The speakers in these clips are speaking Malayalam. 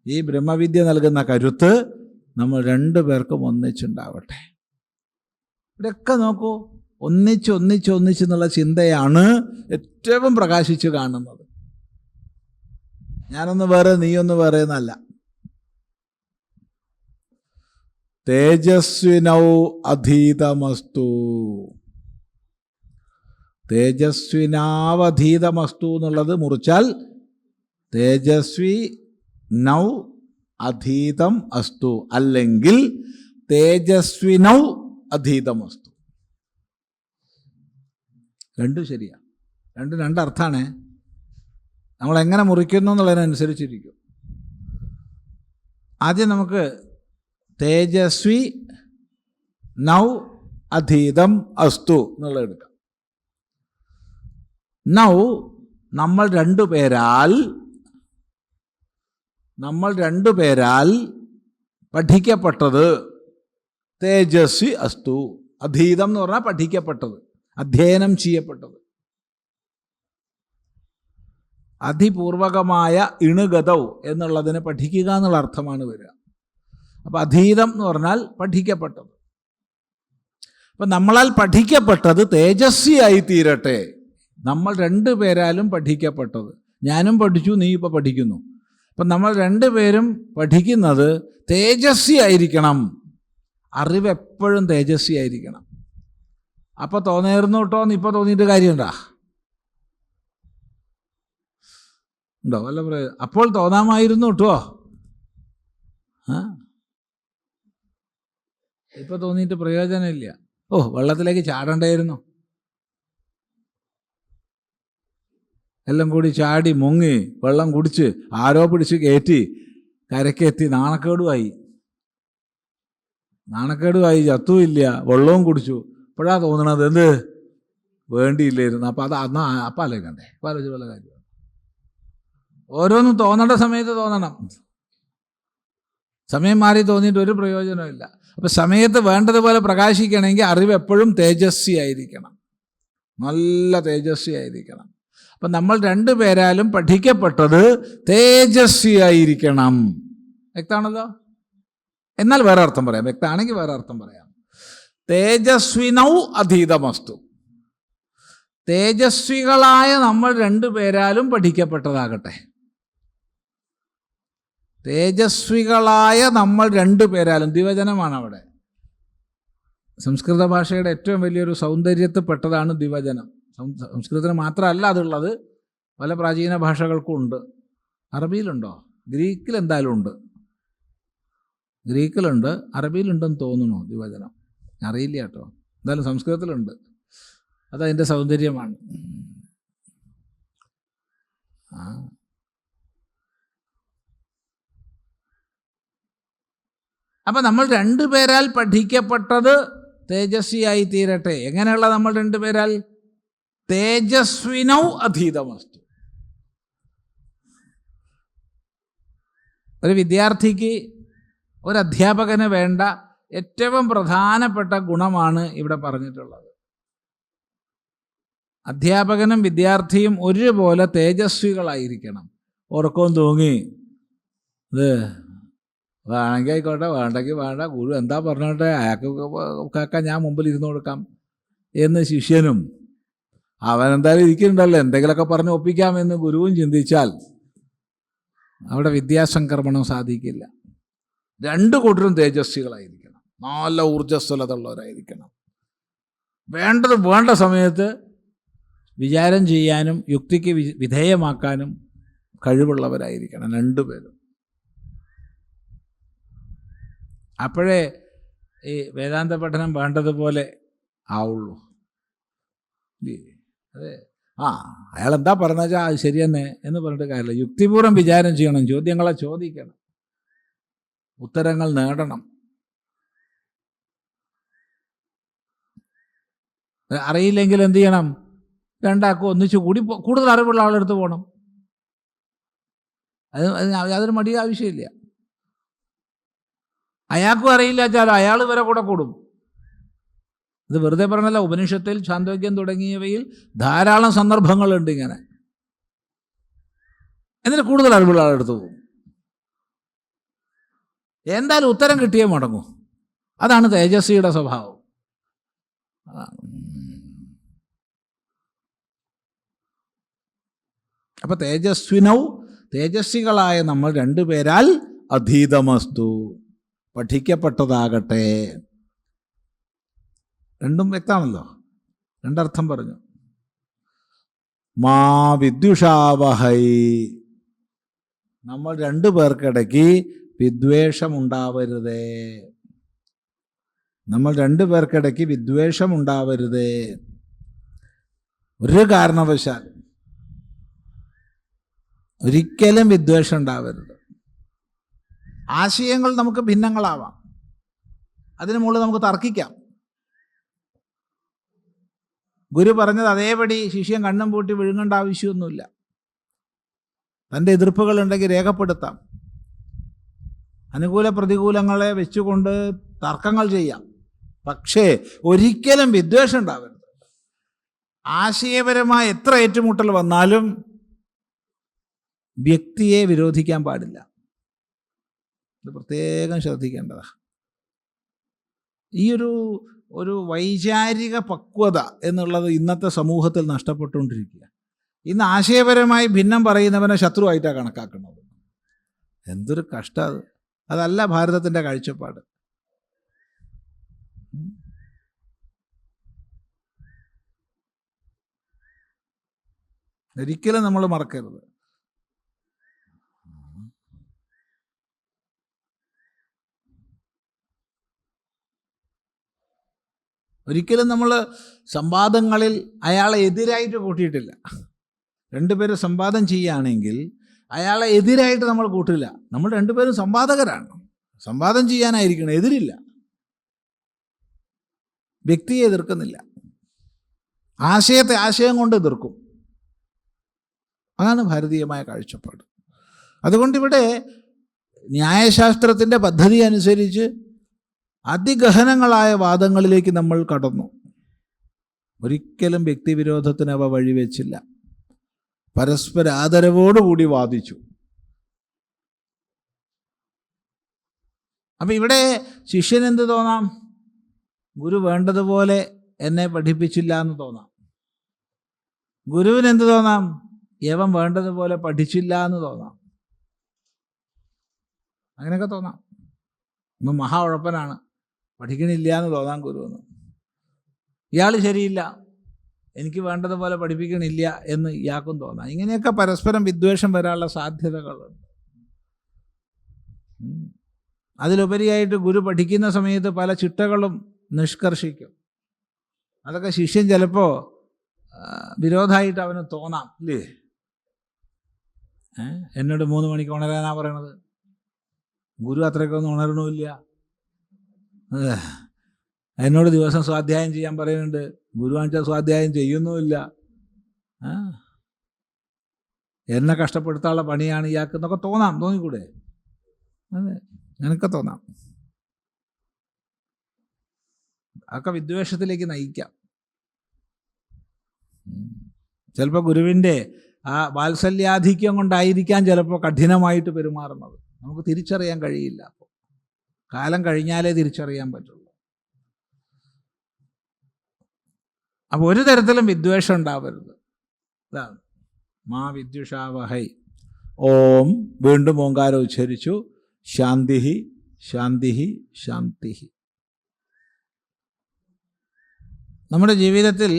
ഈ ബ്രഹ്മവിദ്യ നൽകുന്ന കരുത്ത് നമ്മൾ രണ്ടു പേർക്കും ഒന്നിച്ചുണ്ടാവട്ടെ. ഇവിടെയൊക്കെ നോക്കൂ, ഒന്നിച്ചെന്നുള്ള ചിന്തയാണ് ഏറ്റവും പ്രകാശിച്ച് കാണുന്നത്. ഞാനൊന്ന് വേറെ നീയൊന്ന് വേറെ എന്നല്ല. തേജസ്വിനൗ അധീതമസ്തു, തേജസ്വിനാവധീതമസ്തു എന്നുള്ളത് മുറിച്ചാൽ തേജസ്വി നൗ അധീതം അസ്തു, അല്ലെങ്കിൽ തേജസ്വിനൗ അധീതമസ്തു. രണ്ടും ശരിയാണ്. രണ്ടർത്ഥമാണ്. നമ്മളെങ്ങനെ മുറിക്കുന്നു എന്നുള്ളതിനനുസരിച്ചിരിക്കും. ആദ്യം നമുക്ക് തേജസ്വി നൗ അധീതം അസ്തു എന്നുള്ളത് എടുക്കാം. നൗ നമ്മൾ രണ്ടുപേരാൽ പഠിക്കപ്പെട്ടത് തേജസ്വി അസ്തു. അധീതം എന്ന് പറഞ്ഞാൽ പഠിക്കപ്പെട്ടത്, അധ്യയനം ചെയ്യപ്പെട്ടത്. അധിപൂർവകമായ ഇണുഗതൗ എന്നുള്ളതിന് പഠിക്കുക എന്നുള്ള അർത്ഥമാണ് വരിക. അപ്പം അധീതം എന്ന് പറഞ്ഞാൽ പഠിക്കപ്പെട്ടത്. അപ്പം നമ്മളാൽ പഠിക്കപ്പെട്ടത് തേജസ്വിയായി തീരട്ടെ. നമ്മൾ രണ്ടുപേരാലും പഠിക്കപ്പെട്ടത്, ഞാനും പഠിച്ചു, നീ ഇപ്പോൾ പഠിക്കുന്നു. അപ്പം നമ്മൾ രണ്ടുപേരും പഠിക്കുന്നത് തേജസ്വി ആയിരിക്കണം. അറിവ് എപ്പോഴും തേജസ്വി ആയിരിക്കണം. അപ്പോൾ തോന്നിയിരുന്നു കേട്ടോ എന്ന് ഇപ്പോൾ തോന്നിയിട്ട് കാര്യമുണ്ടോ? ഉണ്ടോ? വല്ല പറയാം. അപ്പോൾ തോന്നാമായിരുന്നു കേട്ടോ. ഇപ്പോൾ തോന്നിയിട്ട് പ്രയോജനമില്ല. വെള്ളത്തിലേക്ക് ചാടണ്ടായിരുന്നു. എല്ലാം കൂടി ചാടി മുങ്ങി വെള്ളം കുടിച്ച് ആരോ പിടിച്ച് കയറ്റി കരക്കെത്തി നാണക്കേടുമായി ചത്തുമില്ല, വെള്ളവും കുടിച്ചു. ഇപ്പോഴാണ് തോന്നണത് എന്ത് വേണ്ടിയില്ലായിരുന്നു. അപ്പം അപ്പം ആലോചിക്കണ്ടേ? ആലോചിച്ച് പല കാര്യം. ഓരോന്നും തോന്നേണ്ട സമയത്ത് തോന്നണം. സമയം മാറി തോന്നിയിട്ട് ഒരു പ്രയോജനമില്ല. അപ്പം സമയത്ത് വേണ്ടതുപോലെ പ്രകാശിക്കണമെങ്കിൽ അറിവ് എപ്പോഴും തേജസ്വി ആയിരിക്കണം, നല്ല തേജസ്വി ആയിരിക്കണം. അപ്പം നമ്മൾ രണ്ടുപേരാലും പഠിക്കപ്പെട്ടത് തേജസ്വി ആയിരിക്കണം. വ്യക്തമാണല്ലോ? എന്നാൽ വേറെ അർത്ഥം പറയാം. വ്യക്തമാണെങ്കിൽ വേറെ അർത്ഥം പറയാം. തേജസ്വിനൗ അധീതമസ്തു. തേജസ്വികളായ നമ്മൾ രണ്ടുപേരാലും പഠിക്കപ്പെട്ടതാകട്ടെ. തേജസ്വികളായ നമ്മൾ രണ്ടുപേരാലും, ദ്വിവചനമാണ് അവിടെ. സംസ്കൃത ഭാഷയുടെ ഏറ്റവും വലിയൊരു സൗന്ദര്യത്തിൽപ്പെട്ടതാണ് ദ്വിവചനം. സംസ്കൃതത്തിന് മാത്രമല്ല അതുള്ളത്, പല പ്രാചീന ഭാഷകൾക്കും ഉണ്ട്. അറബിയിലുണ്ടോ? ഗ്രീക്കിൽ എന്തായാലും ഉണ്ട്. ഗ്രീക്കിലുണ്ട്, അറബിയിലുണ്ടെന്ന് തോന്നുന്നു ദ്വിവചനം. അറിയില്ല കേട്ടോ. എന്തായാലും സംസ്കൃതത്തിലുണ്ട്. അതതിൻ്റെ സൗന്ദര്യമാണ്. അപ്പം നമ്മൾ രണ്ടുപേരാൽ പഠിക്കപ്പെട്ടത് തേജസ്വിയായി തീരട്ടെ. എങ്ങനെയുള്ള നമ്മൾ രണ്ടുപേരാൽ? തേജസ്വിനൗ അധീതമസ്തു. ഒരു വിദ്യാർത്ഥിക്ക്, ഒരു അധ്യാപകന് വേണ്ട ഏറ്റവും പ്രധാനപ്പെട്ട ഗുണമാണ് ഇവിടെ പറഞ്ഞിട്ടുള്ളത്. അധ്യാപകനും വിദ്യാർത്ഥിയും ഒരുപോലെ തേജസ്വികളായിരിക്കണം. ഉറക്കവും തൂങ്ങി ഇത് വേണമെങ്കിൽ ആയിക്കോട്ടെ, വേണ്ടെങ്കിൽ വേണ്ട, ഗുരു എന്താ പറഞ്ഞോട്ടെ, അയാൾക്ക് കേൾക്കാൻ ഞാൻ മുമ്പിൽ ഇരുന്ന് കൊടുക്കാം എന്ന് ശിഷ്യനും, അവനെന്തായാലും ഇരിക്കുന്നുണ്ടല്ലോ എന്തെങ്കിലുമൊക്കെ പറഞ്ഞ് ഒപ്പിക്കാമെന്ന് ഗുരുവും ചിന്തിച്ചാൽ അവിടെ വിദ്യാസംക്രമണം സാധിക്കില്ല. രണ്ടു കൂട്ടരും തേജസ്വികളായിരിക്കണം, നല്ല ഊർജ്ജസ്വലത ഉള്ളവരായിരിക്കണം. വേണ്ടത് വേണ്ട സമയത്ത് വിചാരം ചെയ്യാനും യുക്തിക്ക് വിധേയമാക്കാനും കഴിവുള്ളവരായിരിക്കണം രണ്ടുപേരും. അപ്പോഴേ ഈ വേദാന്ത പഠനം വേണ്ടതുപോലെ ആവുള്ളൂ. അതെ, അയാൾ എന്താ പറഞ്ഞാൽ അത് ശരി തന്നെ എന്ന് പറഞ്ഞിട്ട് കാര്യമില്ല. യുക്തിപൂർവ്വം വിചാരം ചെയ്യണം, ചോദ്യങ്ങളെ ചോദിക്കണം, ഉത്തരങ്ങൾ നേടണം. അറിയില്ലെങ്കിൽ എന്ത് ചെയ്യണം? രണ്ടാക്കും ഒന്നിച്ചു കൂടി കൂടുതൽ അറിവുള്ള ആളെടുത്ത് പോകണം. യാതൊരു മടി ആവശ്യമില്ല. അയാൾക്കും അറിയില്ല വെച്ചാൽ അയാൾ വരെ കൂടെ കൂടും. ഇത് വെറുതെ പറഞ്ഞല്ല. ഉപനിഷത്തിൽ, ഛാന്തോഗ്യം തുടങ്ങിയവയിൽ ധാരാളം സന്ദർഭങ്ങളുണ്ട് ഇങ്ങനെ. എന്നിട്ട് കൂടുതൽ അറിവുള്ള ആളെടുത്ത് പോകും. എന്തായാലും ഉത്തരം കിട്ടിയേ മടങ്ങൂ. അതാണ് തേജസ്വിയുടെ സ്വഭാവം. അപ്പൊ തേജസ്വികളായ നമ്മൾ രണ്ടുപേരാൽ അധീതമസ്തു, പഠിക്കപ്പെട്ടതാകട്ടെ. രണ്ടും വ്യക്തമാണല്ലോ, രണ്ടർത്ഥം പറഞ്ഞു. മാ വിദ്യുഷാവഹൈ, നമ്മൾ രണ്ടു പേർക്കിടയ്ക്ക് വിദ്വേഷമുണ്ടാവരുതേ. നമ്മൾ രണ്ടു പേർക്കിടയ്ക്ക് വിദ്വേഷമുണ്ടാവരുതേ. ഒരു കാരണവശാൽ ഒരിക്കലും വിദ്വേഷം ഉണ്ടാവരുത്. ആശയങ്ങൾ നമുക്ക് ഭിന്നങ്ങളാവാം, അതിനു മുകളിൽ നമുക്ക് തർക്കിക്കാം. ഗുരു പറഞ്ഞത് അതേപടി ശിഷ്യൻ കണ്ണും പൂട്ടി വിഴുങ്ങേണ്ട ആവശ്യമൊന്നുമില്ല. തൻ്റെ എതിർപ്പുകളുണ്ടെങ്കിൽ രേഖപ്പെടുത്താം. അനുകൂല പ്രതികൂലങ്ങളെ വെച്ചുകൊണ്ട് തർക്കങ്ങൾ ചെയ്യാം. പക്ഷേ ഒരിക്കലും വിദ്വേഷം ഉണ്ടാവരുത്. ആശയപരമായ എത്ര ഏറ്റുമുട്ടൽ വന്നാലും വ്യക്തിയെ വിരോധിക്കാൻ പാടില്ല. ഇത് പ്രത്യേകം ശ്രദ്ധിക്കേണ്ടതാണ്. ഈ ഒരു വൈചാരിക പക്വത എന്നുള്ളത് ഇന്നത്തെ സമൂഹത്തിൽ നഷ്ടപ്പെട്ടുകൊണ്ടിരിക്കുക. ഇന്ന് ആശയപരമായി ഭിന്നം പറയുന്നവനെ ശത്രുവായിട്ടാണ് കണക്കാക്കുന്നത്. എന്തൊരു കഷ്ടം അത്. അതല്ല ഭാരതത്തിൻ്റെ കാഴ്ചപ്പാട്. ഒരിക്കലും നമ്മൾ മറക്കരുത്. ഒരിക്കലും നമ്മൾ സംവാദങ്ങളിൽ അയാളെ എതിരായിട്ട് കൂട്ടിയിട്ടില്ല. രണ്ടുപേരും സംവാദം ചെയ്യുകയാണെങ്കിൽ അയാളെ എതിരായിട്ട് നമ്മൾ കൂട്ടില്ല. നമ്മൾ രണ്ടുപേരും സംവാദകരാണ്, സംവാദം ചെയ്യാനായിരിക്കണം, എതിരില്ല. വ്യക്തിയെ എതിർക്കുന്നില്ല, ആശയത്തെ ആശയം കൊണ്ട് എതിർക്കും. അതാണ് ഭാരതീയമായ കാഴ്ചപ്പാട്. അതുകൊണ്ടിവിടെ ന്യായശാസ്ത്രത്തിൻ്റെ പദ്ധതി അനുസരിച്ച് അതിഗഹനങ്ങളായ വാദങ്ങളിലേക്ക് നമ്മൾ കടന്നു. ഒരിക്കലും വ്യക്തിവിരോധത്തിന് അവ വഴിവെച്ചില്ല. പരസ്പര ആദരവോടുകൂടി വാദിച്ചു. അപ്പം ഇവിടെ ശിഷ്യനെന്ത് തോന്നാം? ഗുരു വേണ്ടതുപോലെ എന്നെ പഠിപ്പിച്ചില്ല എന്ന് തോന്നാം. ഗുരുവിനെന്ത് തോന്നാം? യവൻ വേണ്ടതുപോലെ പഠിച്ചില്ല എന്ന് തോന്നാം. അങ്ങനെയൊക്കെ തോന്നാം. ഇപ്പം മഹാ ഉഴപ്പനാണ്, പഠിക്കണില്ല എന്ന് തോന്നാം ഗുരുവെന്ന്. ഇയാൾ ശരിയില്ല, എനിക്ക് വേണ്ടതുപോലെ പഠിപ്പിക്കണില്ല എന്ന് ഇയാൾക്കും തോന്നാം. ഇങ്ങനെയൊക്കെ പരസ്പരം വിദ്വേഷം വരാനുള്ള സാധ്യതകളുണ്ട്. അതിലുപരിയായിട്ട് ഗുരു പഠിക്കുന്ന സമയത്ത് പല ചിട്ടകളും നിഷ്കർഷിക്കും. അതൊക്കെ ശിഷ്യൻ ചിലപ്പോൾ വിരോധമായിട്ട് അവന് തോന്നാം, ഇല്ലേ? എന്നോട് 3 മണിക്ക് ഉണരാനാണ് പറയണത്, ഗുരു അത്രയ്ക്കൊന്നും ഉണരണമില്ല. എന്നോട് ദിവസം സ്വാധ്യായം ചെയ്യാൻ പറയുന്നുണ്ട്, ഗുരുവാഴ്ച സ്വാധ്യായം ചെയ്യുന്നുമില്ല. എന്നെ കഷ്ടപ്പെടുത്താനുള്ള പണിയാണ് ഇയാൾക്ക് എന്നൊക്കെ തോന്നിക്കൂടെ? അതെ, നിനക്ക് തോന്നാം. അതൊക്കെ വിദ്വേഷത്തിലേക്ക് നയിക്കാം. ചിലപ്പോൾ ഗുരുവിൻ്റെ ആ വാത്സല്യാധിക്യം കൊണ്ടായിരിക്കാം ചിലപ്പോൾ കഠിനമായിട്ട് പെരുമാറുന്നത്. നമുക്ക് തിരിച്ചറിയാൻ കഴിയില്ല. അപ്പോൾ കാലം കഴിഞ്ഞാലേ തിരിച്ചറിയാൻ പറ്റുള്ളൂ. അപ്പോൾ ഒരു തരത്തിലും വിദ്വേഷം ഉണ്ടാവരുത്. ഇതാണ് മാ വിദ്യുഷാവഹൈ. ഓം, വീണ്ടും ഓങ്കാരം ഉച്ചരിച്ചു. ശാന്തിഹി ശാന്തിഹി ശാന്തിഹി. നമ്മുടെ ജീവിതത്തിൽ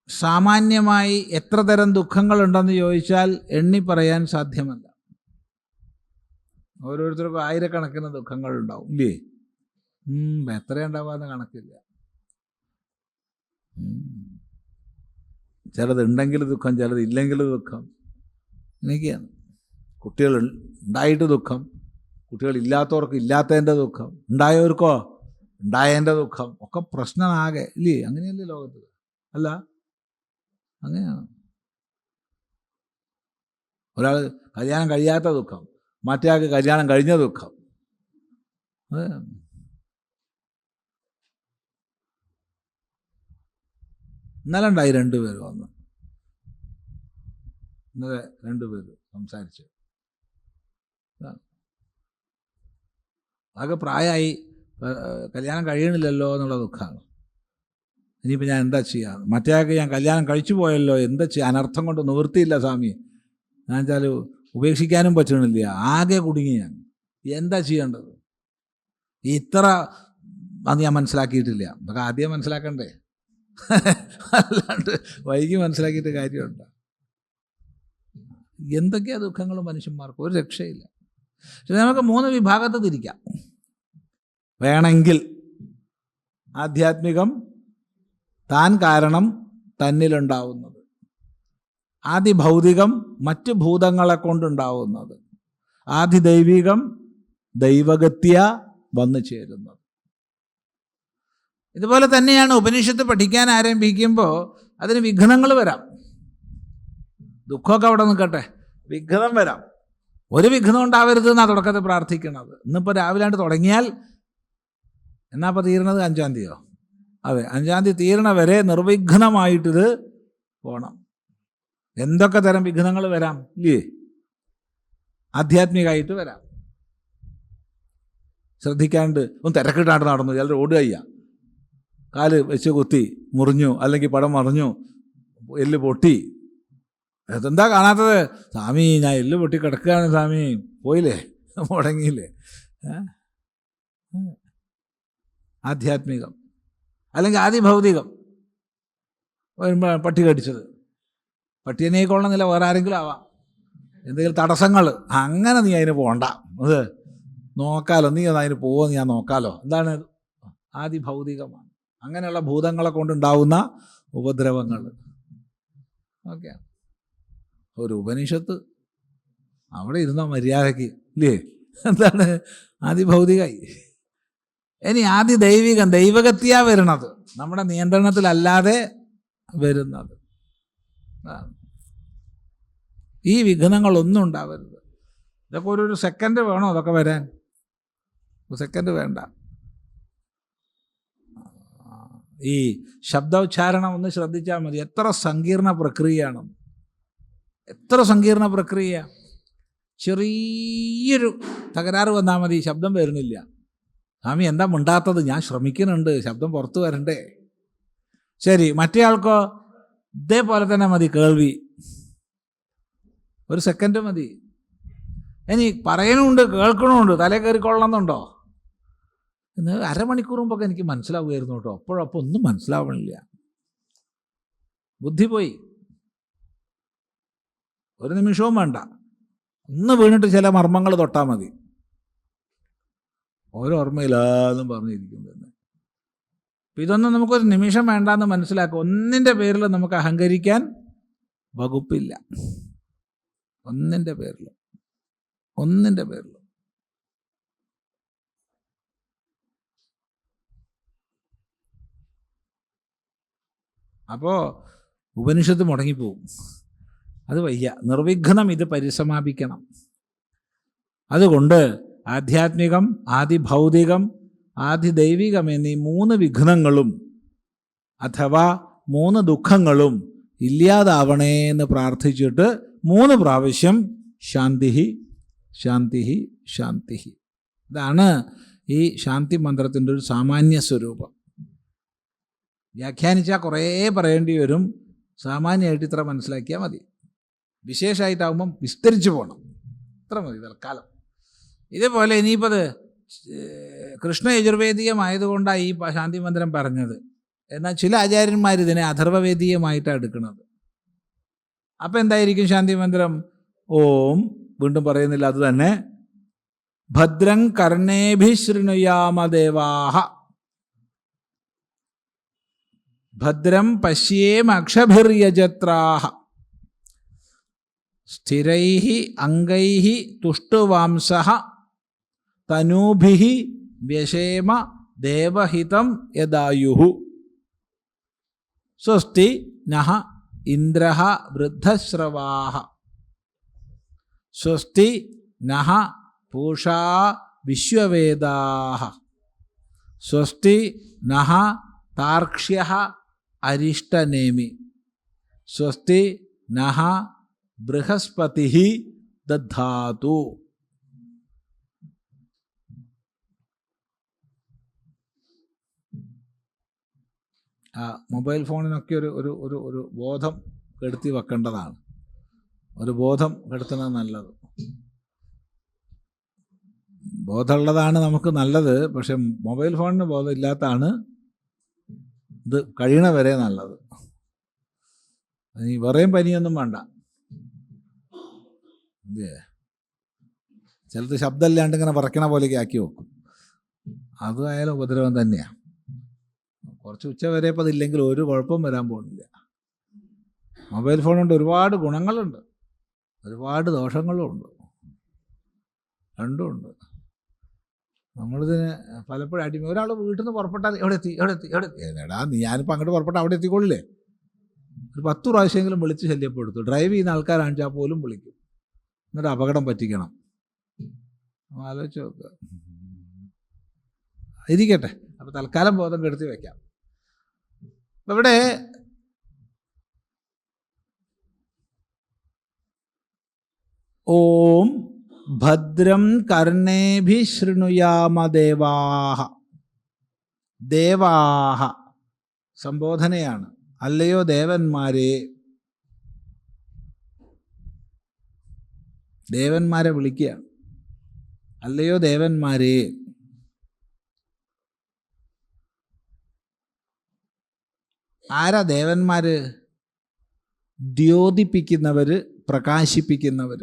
സാമാന്യമായി എത്ര തരം ദുഃഖങ്ങളുണ്ടെന്ന് ചോദിച്ചാൽ എണ്ണി പറയാൻ സാധ്യമല്ല. ഓരോരുത്തർക്കും ആയിരക്കണക്കിന് ദുഃഖങ്ങളുണ്ടാവും, ഇല്ലേ? എത്രയുണ്ടാവാന്ന് കണക്കില്ല. ചിലതുണ്ടെങ്കിൽ ദുഃഖം, ചിലത് ഇല്ലെങ്കിൽ ദുഃഖം. എനിക്കാണ് കുട്ടികൾ ഉണ്ടായിട്ട് ദുഃഖം, കുട്ടികളില്ലാത്തവർക്ക് ഇല്ലാത്തതിൻ്റെ ദുഃഖം, ഉണ്ടായവർക്കോ ഉണ്ടായതിൻ്റെ ദുഃഖം. ഒക്കെ പ്രശ്നമാകെ, ഇല്ലേ? അങ്ങനെയല്ലേ ലോകത്ത്? അല്ല, അങ്ങനെയാണ്. ഒരാൾ കല്യാണം കഴിയാത്ത ദുഃഖം, മറ്റേ ആൾക്ക് കല്യാണം കഴിഞ്ഞ ദുഃഖം. അതെ. ഇന്നലെ ഉണ്ടായി 2 പേര് വന്ന്, ഇന്നലെ 2 പേര് സംസാരിച്ചു. ആകെ പ്രായമായി, കല്യാണം കഴിയണില്ലല്ലോ എന്നുള്ള ദുഃഖമാണ്. ഇനിയിപ്പോൾ ഞാൻ എന്താ ചെയ്യുക, മറ്റേ ആൾക്ക് ഞാൻ കല്യാണം കഴിച്ചു പോയല്ലോ, എന്താ ചെയ്യുക, അനർത്ഥം കൊണ്ട് നിവൃത്തിയില്ല സ്വാമി, ഞാൻ വെച്ചാൽ ഉപേക്ഷിക്കാനും പറ്റണില്ല, ആകെ കുടുങ്ങി ഞാൻ, എന്താ ചെയ്യേണ്ടത്? ഇത്ര അത് ഞാൻ മനസ്സിലാക്കിയിട്ടില്ല. അതൊക്കെ ആദ്യം മനസ്സിലാക്കണ്ടേ, അല്ലാണ്ട് വൈകി മനസ്സിലാക്കിയിട്ട് കാര്യമുണ്ട്. എന്തൊക്കെയാ ദുഃഖങ്ങളും മനുഷ്യന്മാർക്ക്, ഒരു രക്ഷയില്ല. പക്ഷെ നമുക്ക് 3 വിഭാഗത്ത് തിരിക്കാം വേണമെങ്കിൽ. ആധ്യാത്മികം, താൻ കാരണം തന്നിലുണ്ടാവുന്നത്. ആദിഭൗതികം, മറ്റ് ഭൂതങ്ങളെ കൊണ്ടുണ്ടാവുന്നത്. ആദിദൈവികം, ദൈവഗത്യ വന്നു ചേരുന്നത്. ഇതുപോലെ തന്നെയാണ് ഉപനിഷത്ത് പഠിക്കാൻ ആരംഭിക്കുമ്പോൾ അതിന് വിഘ്നങ്ങൾ വരാം. ദുഃഖമൊക്കെ അവിടെ നിൽക്കട്ടെ, വിഘ്നം വരാം. ഒരു വിഘ്നം ഉണ്ടാവരുത് എന്നാണ് തുടക്കത്തിൽ പ്രാർത്ഥിക്കണത്. ഇന്നിപ്പോൾ രാവിലെ തുടങ്ങിയാൽ എന്നാ ഇപ്പോൾ തീരണത് 5-ാം തീയതിയോ? അതെ, 5-ാം തീയതി തീരണ വരെ നിർവിഘ്നമായിട്ടിത് പോകണം. എന്തൊക്കെ തരം വിഘ്നങ്ങൾ വരാം ഇല്ലേ? ആധ്യാത്മികമായിട്ട് വരാം. ശ്രദ്ധിക്കാണ്ട് ഒന്ന് തിരക്കിട്ടാണ്ട് നടന്നു, ചിലർ ഓടുകയ്യ, കാല് വെച്ച് കുത്തി മുറിഞ്ഞു, അല്ലെങ്കിൽ പടം മറിഞ്ഞു, എല്ല് പൊട്ടി. അതെന്താ കാണാത്തത്? സ്വാമി ഞാൻ എല്ല് പൊട്ടി കിടക്കുകയാണ് സ്വാമി, പോയില്ലേ, മുടങ്ങിയില്ലേ? ആധ്യാത്മികം. അല്ലെങ്കിൽ ആദിഭൗതികം, പട്ടി കടിച്ചത്, പട്ടിയെ കൊള്ളുന്നില്ല, വേറെ ആരെങ്കിലും ആവാം, എന്തെങ്കിലും തടസ്സങ്ങൾ, അങ്ങനെ നീ അതിന് പോകണ്ട, അത് നോക്കാലോ, നീ അതിന് പോകുമെന്ന് ഞാൻ നോക്കാലോ. എന്താണ്? ആദിഭൗതികമാണ്. അങ്ങനെയുള്ള ഭൂതങ്ങളെ കൊണ്ടുണ്ടാവുന്ന ഉപദ്രവങ്ങൾ. ഓക്കെ, ഒരു ഉപനിഷത്ത് അവിടെ ഇരുന്ന മര്യാദയ്ക്ക് ഇല്ലേ? എന്താണ്? ആദിഭൗതികമായി. ഇനി ആദിദൈവികം, ദൈവഗത്യാ വരുന്നത്, നമ്മുടെ നിയന്ത്രണത്തിലല്ലാതെ വരുന്നത്. ഈ വിഘ്നങ്ങളൊന്നും ഉണ്ടാവരുത്. ഇതൊക്കെ ഒരു സെക്കൻഡ് വേണോ അതൊക്കെ വരാൻ? ഒരു സെക്കൻഡ് വേണ്ട. ഈ ശബ്ദോച്ചാരണം ഒന്ന് ശ്രദ്ധിച്ചാൽ മതി. എത്ര സങ്കീർണ പ്രക്രിയയാണ്, എത്ര സങ്കീർണ പ്രക്രിയ. ചെറിയൊരു തകരാറ് വന്നാൽ മതി, ശബ്ദം വരുന്നില്ല. സ്വാമി എന്താ മിണ്ടാത്തത്? ഞാൻ ശ്രമിക്കുന്നുണ്ട്, ശബ്ദം പുറത്തു വരണ്ടേ. ശരി, മറ്റേ ആൾക്കോ ഇതേപോലെ തന്നെ മതി, കേൾവി ഒരു സെക്കൻഡ് മതി. ഇനി പറയണമുണ്ട്, കേൾക്കണമുണ്ട്, തലേ കയറിക്കൊള്ളണമെന്നുണ്ടോ? എന്ന് അരമണിക്കൂർ മുമ്പൊക്കെ എനിക്ക് മനസ്സിലാവുമായിരുന്നു കേട്ടോ, അപ്പോഴപ്പോൾ ഒന്നും മനസ്സിലാവണില്ല, ബുദ്ധി പോയി. ഒരു നിമിഷവും വേണ്ട, ഒന്ന് വീണിട്ട് ചില മർമ്മങ്ങൾ തൊട്ടാൽ മതി, ഓരോർമ്മയില്ലാന്നും പറഞ്ഞിരിക്കുന്നത്. അപ്പം ഇതൊന്നും നമുക്കൊരു നിമിഷം വേണ്ടാന്ന് മനസ്സിലാക്കുക. ഒന്നിൻ്റെ പേരിൽ നമുക്ക് അഹങ്കരിക്കാൻ വകുപ്പില്ല, ഒന്നിൻ്റെ പേരിൽ. അപ്പോൾ ഉപനിഷത്ത് മുടങ്ങിപ്പോവും. അത് വയ്യ, നിർവിഘ്നം ഇത് പരിസമാപിക്കണം. അതുകൊണ്ട് ആധ്യാത്മികം, ആദിഭൗതികം, ആദിദൈവികം എന്നീ 3 വിഘ്നങ്ങളും അഥവാ 3 ദുഃഖങ്ങളും ഇല്ലാതാവണേ എന്ന് പ്രാർത്ഥിച്ചിട്ട് 3 പ്രാവശ്യം ശാന്തി ശാന്തി ശാന്തി. ഇതാണ് ഈ ശാന്തി മന്ത്രത്തിൻ്റെ ഒരു സാമാന്യ സ്വരൂപം. വ്യാഖ്യാനിച്ചാൽ കുറേ പറയേണ്ടി വരും, സാമാന്യമായിട്ട് ഇത്ര മനസ്സിലാക്കിയാൽ മതി. വിശേഷമായിട്ടാകുമ്പം വിസ്തരിച്ചു പോകണം, ഇത്ര മതി തൽക്കാലം. ഇതേപോലെ ഇനിയിപ്പോൾ അത് കൃഷ്ണ യജുർവേദീയമായതുകൊണ്ടാണ് ഈ ശാന്തി മന്ത്രം പറഞ്ഞത്. എന്നാൽ ചില ആചാര്യന്മാർ ഇതിനെ അഥർവവേദീയമായിട്ടാണ് എടുക്കുന്നത്. അപ്പം എന്തായിരിക്കും ശാന്തി മന്ത്രം? ഓം, വീണ്ടും പറയുന്നില്ല, അത് തന്നെ, ഭദ്രം കർണേഭിശൃണുയാമദേവാഹ, ഭദ്രം പശ്യേമക്ഷഭിർയജത്രാഹ, സ്ഥിരൈഃ അംഗൈഃ തുഷ്ടുവാംസഃ തനൂഭിഃ വ്യശേമ ദേവഹിതം യദായുഃ. സ്വസ്തി നഃ ഇന്ദ്രഃ വൃദ്ധശ്രവാഃ, സ്വസ്തി നഃ പൂഷാ വിശ്വവേദാഃ, സ്വസ്തി നഃ താർക്ഷ്യഃ അരിഷ്ടനേമി, സ്വസ്തി നഃ ബൃഹസ്പതിഃ ദദ്ധാതു. മൊബൈൽ ഫോണിനൊക്കെ ഒരു ഒരു ഒരു ഒരു ബോധം കെടുത്തി വെക്കേണ്ടതാണ്. ഒരു ബോധം കെടുത്തുന്നത് നല്ലത്. ബോധമുള്ളതാണ് നമുക്ക് നല്ലത്. പക്ഷെ മൊബൈൽ ഫോണിന് ബോധം ഇല്ലാത്തതാണ് ഇത് കഴിയണ വരെ നല്ലത്. ഈ വേറെയും പനിയൊന്നും വേണ്ട. ചിലത് ശബ്ദമില്ലാണ്ട് ഇങ്ങനെ പറക്കണ പോലെയൊക്കെ ആക്കി വെക്കും. അതായാലും ഉപദ്രവം തന്നെയാണ്. കുറച്ച് ഉച്ച വരെ ഇപ്പം അതില്ലെങ്കിൽ ഒരു കുഴപ്പം വരാൻ പോകുന്നില്ല. മൊബൈൽ ഫോൺ കൊണ്ട് ഒരുപാട് ഗുണങ്ങളുണ്ട്, ഒരുപാട് ദോഷങ്ങളും ഉണ്ട്, രണ്ടുമുണ്ട്. നമ്മളിതിന് പലപ്പോഴും ഒരാൾ വീട്ടിൽ നിന്ന് പുറപ്പെട്ടാൽ എവിടെ എത്തി എടാ ഞാനിപ്പോൾ അങ്ങോട്ട് പുറപ്പെട്ടാൽ അവിടെ എത്തിക്കൊള്ളില്ലേ? ഒരു 10 പ്രാവശ്യമെങ്കിലും വിളിച്ച് ശല്യപ്പെടുത്തു. ഡ്രൈവ് ചെയ്യുന്ന ആൾക്കാരാണെച്ചാൽ പോലും വിളിക്കും, എന്നിട്ട് അപകടം പറ്റിക്കണം. ആലോചിച്ച് നോക്കുക. ഇരിക്കട്ടെ, അപ്പോൾ തൽക്കാലം ബോധം കെടുത്തി വയ്ക്കാം. ഇവിടെ ഓം ഭദ്രം കർണേഭി ശൃണുയാമ ദേവാഹ. ദേവാഹ സംബോധനയാണ്. അല്ലയോ ദേവന്മാരെ, ദേവന്മാരെ വിളിക്കുകയാണ്. അല്ലയോ ദേവന്മാരെ, ആരാ ദേവന്മാര്? ദ്യോതിപ്പിക്കുന്നവർ, പ്രകാശിപ്പിക്കുന്നവർ.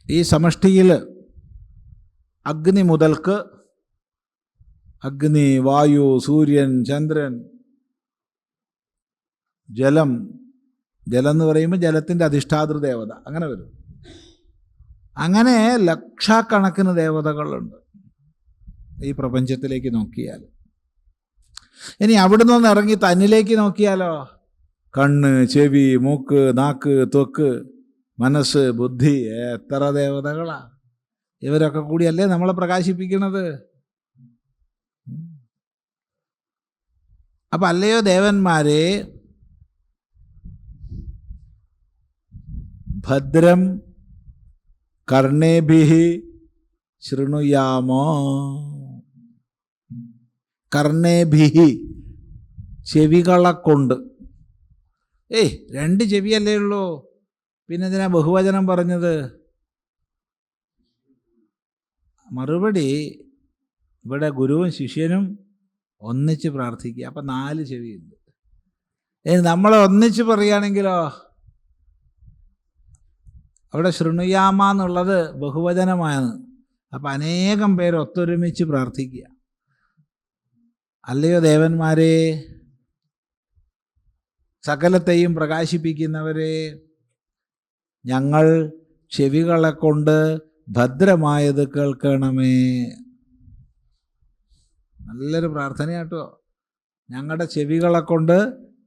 ഈ സമഷ്ടിയിൽ അഗ്നി മുതൽക്ക് അഗ്നി, വായു, സൂര്യൻ, ചന്ദ്രൻ, ജലം എന്ന് പറയുമ്പോൾ ജലത്തിൻ്റെ അധിഷ്ഠാതൃ ദേവത, അങ്ങനെ വരും. അങ്ങനെ ലക്ഷക്കണക്കിന് ദേവതകളുണ്ട് ഈ പ്രപഞ്ചത്തിലേക്ക് നോക്കിയാൽ. ഇനി അവിടെ നിന്ന് ഇറങ്ങി തന്നിലേക്ക് നോക്കിയാലോ? കണ്ണ്, ചെവി, മൂക്ക്, നാക്ക്, ത്വക്ക്, മനസ്സ്, ബുദ്ധി, എത്ര ദേവതകളാ! ഇവരൊക്കെ കൂടിയല്ലേ നമ്മളെ പ്രകാശിപ്പിക്കുന്നത്. അപ്പം അല്ലയോ ദേവന്മാരെ, ഭദ്രം കർണേഭിഹി ശൃണുയാമോ. കർണേഭിഹി ചെവികളെ കൊണ്ട്. 2 ചെവിയല്ലേ ഉള്ളൂ, പിന്നെ എന്തിനാ ബഹുവചനം പറഞ്ഞത്? മറുപടി ഇവിടെ ഗുരുവും ശിഷ്യനും ഒന്നിച്ച് പ്രാർത്ഥിക്കുക. അപ്പം 4 ചെവിയുണ്ട്. നമ്മൾ ഒന്നിച്ച് പറയുകയാണെങ്കിലോ, അവിടെ ശൃണുയാമ എന്നുള്ളത് ബഹുവചനമാണ്. അപ്പം അനേകം പേര് ഒത്തൊരുമിച്ച് പ്രാർത്ഥിക്കുക. അല്ലയോ ദേവന്മാരെ, സകലത്തെയും പ്രകാശിപ്പിക്കുന്നവരെ, ഞങ്ങൾ ചെവികളെ കൊണ്ട് ഭദ്രമായത് കേൾക്കണമേ. നല്ലൊരു പ്രാർത്ഥനയാട്ടോ. ഞങ്ങളുടെ ചെവികളെ കൊണ്ട്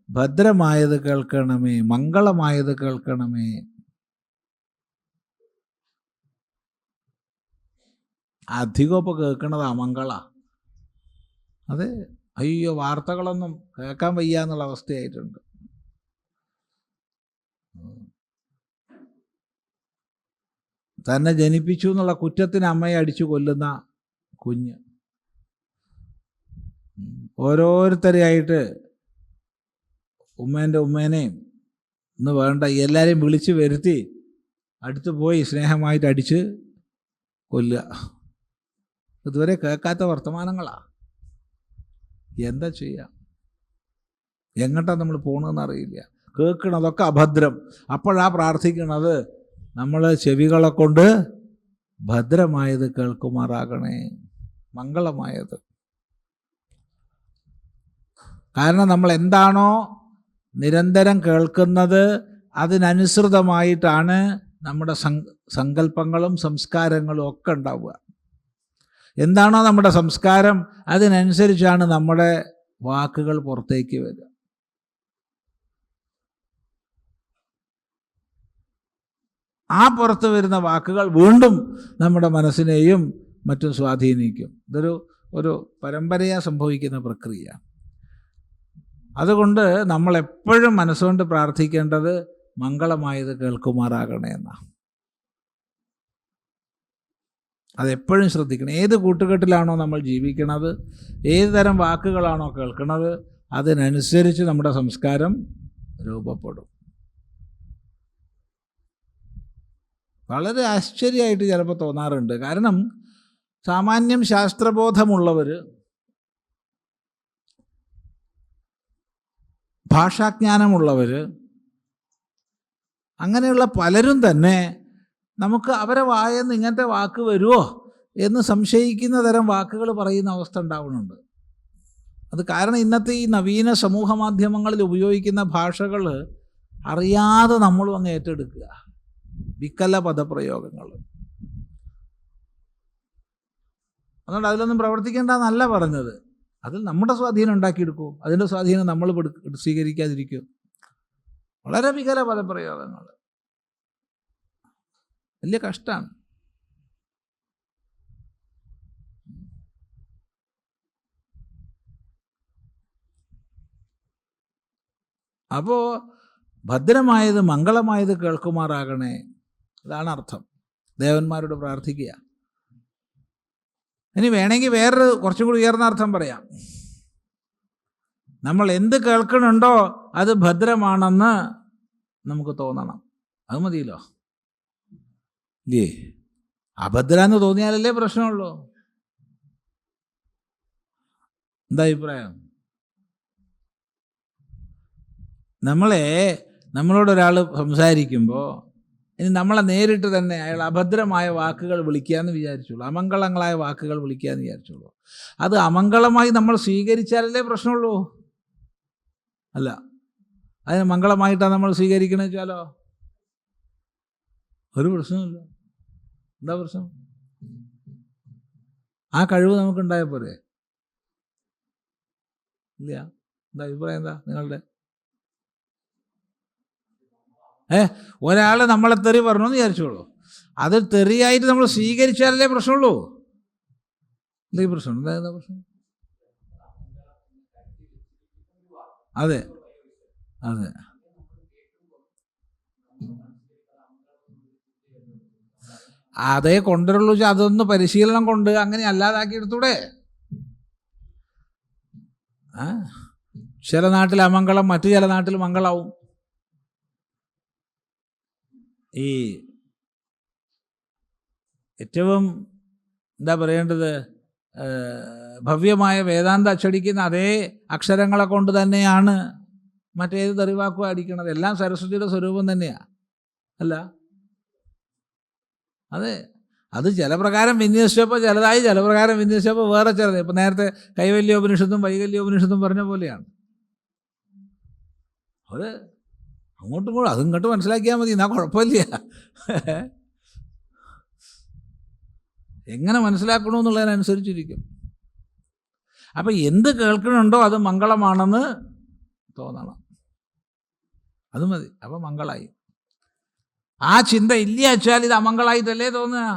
ഭദ്രമായത് കേൾക്കണമേ, മംഗളമായത് കേൾക്കണമേ. അധികം ഇപ്പോൾ കേൾക്കണത് അമംഗള. അതെ, അയ്യോ വാർത്തകളൊന്നും കേൾക്കാൻ വയ്യ എന്നുള്ള അവസ്ഥയായിട്ടുണ്ട്. തന്നെ ജനിപ്പിച്ചു എന്നുള്ള കുറ്റത്തിന് അമ്മയെ അടിച്ചു കൊല്ലുന്ന കുഞ്ഞ്. ഓരോരുത്തരെയായിട്ട് ഉമ്മേനെയും ഇന്ന് വേണ്ട എല്ലാവരെയും വിളിച്ച് വരുത്തി അടുത്ത് പോയി സ്നേഹമായിട്ട് അടിച്ച് കൊല്ലുക. ഇതുവരെ കേൾക്കാത്ത വർത്തമാനങ്ങളാ. എന്താ ചെയ്യുക? എങ്ങോട്ടാണ് നമ്മൾ പോകണമെന്ന് അറിയില്ല. കേൾക്കണതൊക്കെ അഭദ്രം. അപ്പോഴാ പ്രാർത്ഥിക്കണത്, നമ്മൾ ചെവികളെ കൊണ്ട് ഭദ്രമായത് കേൾക്കുമാറാകണേ, മംഗളമായത്. കാരണം നമ്മൾ എന്താണോ നിരന്തരം കേൾക്കുന്നത് അതിനനുസൃതമായിട്ടാണ് നമ്മുടെ സങ്കല്പങ്ങളും സംസ്കാരങ്ങളും ഒക്കെ ഉണ്ടാവുക. എന്താണോ നമ്മുടെ സംസ്കാരം അതിനനുസരിച്ചാണ് നമ്മുടെ വാക്കുകൾ പുറത്തേക്ക് വരിക. ആ പുറത്ത് വരുന്ന വാക്കുകൾ വീണ്ടും നമ്മുടെ മനസ്സിനെയും മറ്റും സ്വാധീനിക്കും. ഒരു പരമ്പരയാ സംഭവിക്കുന്ന പ്രക്രിയ. അതുകൊണ്ട് നമ്മളെപ്പോഴും മനസ്സുകൊണ്ട് പ്രാർത്ഥിക്കേണ്ടത് മംഗളമായത് കേൾക്കുമാറാകണേ എന്നാണ്. അതെപ്പോഴും ശ്രദ്ധിക്കണം. ഏത് കൂട്ടുകെട്ടിലാണോ നമ്മൾ ജീവിക്കണത്, ഏത് തരം വാക്കുകളാണോ കേൾക്കുന്നത്, അതിനനുസരിച്ച് നമ്മുടെ സംസ്കാരം രൂപപ്പെടും. വളരെ ആശ്ചര്യമായിട്ട് ചിലപ്പോൾ തോന്നാറുണ്ട്. കാരണം സാമാന്യം ശാസ്ത്രബോധമുള്ളവർ, ഭാഷാജ്ഞാനമുള്ളവർ, അങ്ങനെയുള്ള പലരും തന്നെ നമുക്ക് അവരെ വായെന്ന് ഇങ്ങനത്തെ വാക്ക് വരുമോ എന്ന് സംശയിക്കുന്ന തരം വാക്കുകൾ പറയുന്ന അവസ്ഥ ഉണ്ടാവുന്നുണ്ട്. അത് കാരണം ഇന്നത്തെ ഈ നവീന സമൂഹ മാധ്യമങ്ങളിൽ ഉപയോഗിക്കുന്ന ഭാഷകൾ അറിയാതെ നമ്മളും അങ്ങ് ഏറ്റെടുക്കുക, വിക്കല പദപ്രയോഗങ്ങൾ. അതുകൊണ്ട് അതിലൊന്നും പ്രവർത്തിക്കേണ്ടെന്നല്ല പറഞ്ഞത്. അതിൽ നമ്മുടെ സ്വാധീനം ഉണ്ടാക്കിയെടുക്കൂ, അതിൻ്റെ സ്വാധീനം നമ്മൾ സ്വീകരിക്കാതിരിക്കൂ. വളരെ വികല പദപ്രയോഗങ്ങൾ, വലിയ കഷ്ടമാണ്. അപ്പോൾ ഭദ്രമായത് മംഗളമായത് കേൾക്കുമാറാകണേ, അതാണ് അർത്ഥം. ദേവന്മാരോട് പ്രാർത്ഥിക്കുക. ഇനി വേണമെങ്കിൽ വേറൊരു കുറച്ചും കൂടി ഉയർന്ന അർത്ഥം പറയാം. നമ്മൾ എന്ത് കേൾക്കണുണ്ടോ അത് ഭദ്രമാണെന്ന് നമുക്ക് തോന്നണം. അത് മതിയല്ലോ, ഇല്ലേ? അഭദ്ര എന്ന് തോന്നിയാലല്ലേ പ്രശ്നമുള്ളൂ. എന്താ അഭിപ്രായം? നമ്മളോടൊരാൾ സംസാരിക്കുമ്പോൾ ഇനി നമ്മളെ നേരിട്ട് തന്നെ അയാൾ അഭദ്രമായ വാക്കുകൾ വിളിക്കാമെന്ന് വിചാരിച്ചോളൂ, അമംഗളങ്ങളായ വാക്കുകൾ വിളിക്കാമെന്ന് വിചാരിച്ചോളൂ. അത് അമംഗളമായി നമ്മൾ സ്വീകരിച്ചാലല്ലേ പ്രശ്നമുള്ളൂ. അല്ല, അതിന് മംഗളമായിട്ടാണ് നമ്മൾ സ്വീകരിക്കണമെന്ന് വെച്ചാലോ ഒരു പ്രശ്നമില്ല. എന്താ പ്രശ്നം? ആ കഴിവ് നമുക്കുണ്ടായാൽ പോരെ? ഇല്ല. എന്താ അഭിപ്രായം? എന്താ നിങ്ങളുടെ? ഒരാൾ നമ്മളെ തെറി പറഞ്ഞു എന്ന് വിചാരിച്ചോളൂ, അത് തെറിയായിട്ട് നമ്മൾ സ്വീകരിച്ചാലല്ലേ പ്രശ്നമുള്ളൂ. എന്താ പ്രശ്നം? എന്താ പ്രശ്നം? അതെ അതെ അതേ കൊണ്ടുവരുള്ളൂ. അതൊന്ന് പരിശീലനം കൊണ്ട് അങ്ങനെ അല്ലാതാക്കി എടുത്തൂടെ? ചില നാട്ടിൽ അമംഗളം, മറ്റു ചില നാട്ടിൽ മംഗളാവും. ഈ ഏറ്റവും എന്താ പറയേണ്ടത്, ഭവ്യമായ വേദാന്തം അച്ചടിക്കുന്ന അതേ അക്ഷരങ്ങളെ കൊണ്ട് തന്നെയാണ് മറ്റേത് തെറിവാക്കും അടിക്കണത്. എല്ലാം സരസ്വതിയുടെ സ്വരൂപം തന്നെയാണ്. അല്ല, അതെ. അത് ചില പ്രകാരം വിന്യസിച്ചപ്പോൾ ചിലതായി, ചില പ്രകാരം വിന്യസിച്ചപ്പോൾ വേറെ ചിലത്. ഇപ്പം നേരത്തെ കൈവല്യോപനിഷത്തും വൈകല്യോപനിഷത്തും പറഞ്ഞ പോലെയാണ്. അത് അങ്ങോട്ടും ഇങ്ങോട്ടും അതിങ്ങോട്ട് മനസ്സിലാക്കിയാൽ മതി, എന്നാ കുഴപ്പമില്ല. എങ്ങനെ മനസ്സിലാക്കണമെന്നുള്ളതിനനുസരിച്ചിരിക്കും. അപ്പം എന്ത് കേൾക്കണുണ്ടോ അത് മംഗളമാണെന്ന് തോന്നണം, അത് മതി. അപ്പം മംഗളായി. ആ ചിന്ത ഇല്ല വെച്ചാൽ ഇത് അമംഗളായിട്ടല്ലേ തോന്നുക.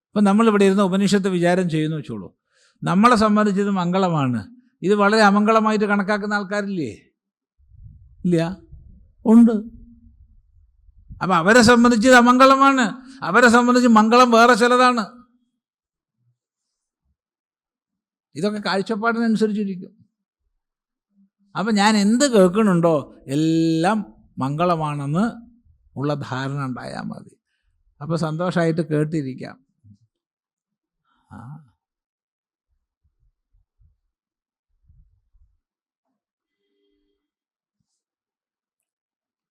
ഇപ്പം നമ്മളിവിടെ ഇരുന്ന് ഉപനിഷത്ത് വിചാരം ചെയ്യുന്നു വെച്ചോളൂ, നമ്മളെ സംബന്ധിച്ച് ഇത് മംഗളമാണ്, ഇത് വളരെ അമംഗളമായിട്ട് കണക്കാക്കുന്ന ആൾക്കാരില്ലേ? ഇല്ല, ഉണ്ട്. അപ്പം അവരെ സംബന്ധിച്ച് ഇത് അമംഗളമാണ്, അവരെ സംബന്ധിച്ച് മംഗളം വേറെ ചിലതാണ്. ഇതൊക്കെ കാഴ്ചപ്പാടിനനുസരിച്ചിരിക്കും. അപ്പം ഞാൻ എന്ത് കേൾക്കണുണ്ടോ എല്ലാം മംഗളമാണെന്ന് ഉള്ള ധാരണ ഉണ്ടായാൽ മതി. അപ്പോൾ സന്തോഷമായിട്ട് കേട്ടിരിക്കാം.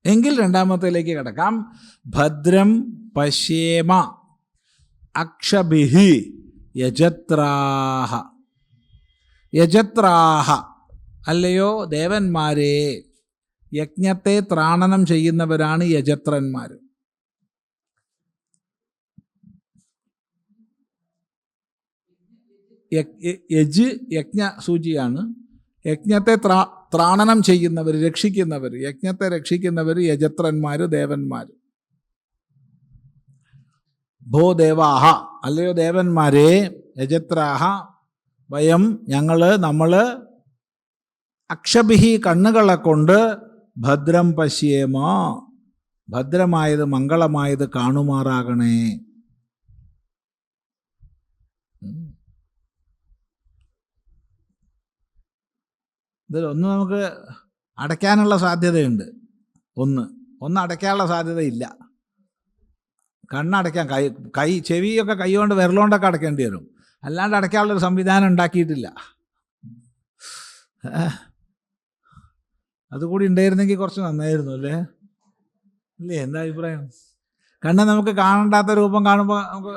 എങ്കിൽ രണ്ടാമത്തേലേക്ക് കിടക്കാം. ഭദ്രം പശ്യേമ അക്ഷഭിഹി യജത്രാഹ. യജത്രാഹ അല്ലയോ ദേവന്മാരെ, യജ്ഞത്തെ ത്രാണനം ചെയ്യുന്നവരാണ് യജത്രന്മാർ. യജ് യജ്ഞ സൂചിയാണ്. യജ്ഞത്തെ ത്രാണനം ചെയ്യുന്നവർ, രക്ഷിക്കുന്നവർ, യജ്ഞത്തെ രക്ഷിക്കുന്നവർ യജത്രന്മാർ, ദേവന്മാർ. ഭോ ദേവാഹ അല്ലയോ ദേവന്മാരെ, യജത്രാഹ വയം നമ്മൾ അക്ഷഭിഹി കണ്ണുകളെ കൊണ്ട് ഭദ്രം പശ്യേമ ഭദ്രമായത് മംഗളമായത് കാണുമാറാകണേ. ഇതിലൊന്ന് നമുക്ക് അടയ്ക്കാനുള്ള സാധ്യതയുണ്ട്, ഒന്ന് അടയ്ക്കാനുള്ള സാധ്യതയില്ല. കണ്ണടയ്ക്കാം, ചെവിയൊക്കെ കൈ കൊണ്ട് വിരലുകൊണ്ടൊക്കെ അടയ്ക്കേണ്ടി വരും, അല്ലാണ്ട് അടയ്ക്കാനുള്ളൊരു സംവിധാനം ഉണ്ടാക്കിയിട്ടില്ല. അതുകൂടി ഉണ്ടായിരുന്നെങ്കിൽ കുറച്ച് നന്നായിരുന്നു അല്ലേ? എന്താ അഭിപ്രായം? കണ്ണ് നമുക്ക് കാണണ്ടാത്ത രൂപം കാണുമ്പോൾ നമുക്ക്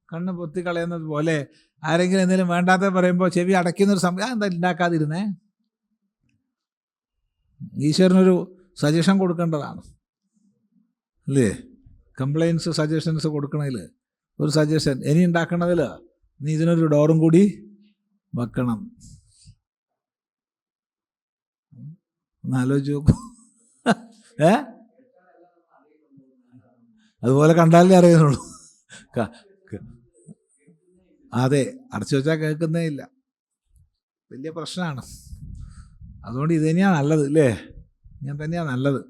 കണ്ണ് പൊത്തിക്കളയുന്നത് പോലെ ആരെങ്കിലും എന്തെങ്കിലും വേണ്ടാത്ത പറയുമ്പോൾ ചെവി അടയ്ക്കുന്നൊരു സംവിധാനം എന്താ ഉണ്ടാക്കാതിരുന്നേ? ഈശ്വരനൊരു സജഷൻ കൊടുക്കേണ്ടതാണ് അല്ലേ? കംപ്ലയിൻസ് സജഷൻസ് കൊടുക്കണതിൽ ഒരു സജഷൻ ഇനി ഉണ്ടാക്കണതിൽ നീ ഇതിനൊരു ഡോറും കൂടി വെക്കണം. ഒന്ന് ആലോചിച്ച് നോക്കൂ. അതുപോലെ കണ്ടാലേ അറിയുന്നുള്ളൂ. അതെ, അടച്ചു വെച്ചാൽ കേൾക്കുന്നേ ഇല്ല, വലിയ പ്രശ്നമാണ്. അതുകൊണ്ട് ഇത് തന്നെയാണ് നല്ലത് അല്ലേ? ഇങ്ങനെ തന്നെയാണ് നല്ലത്.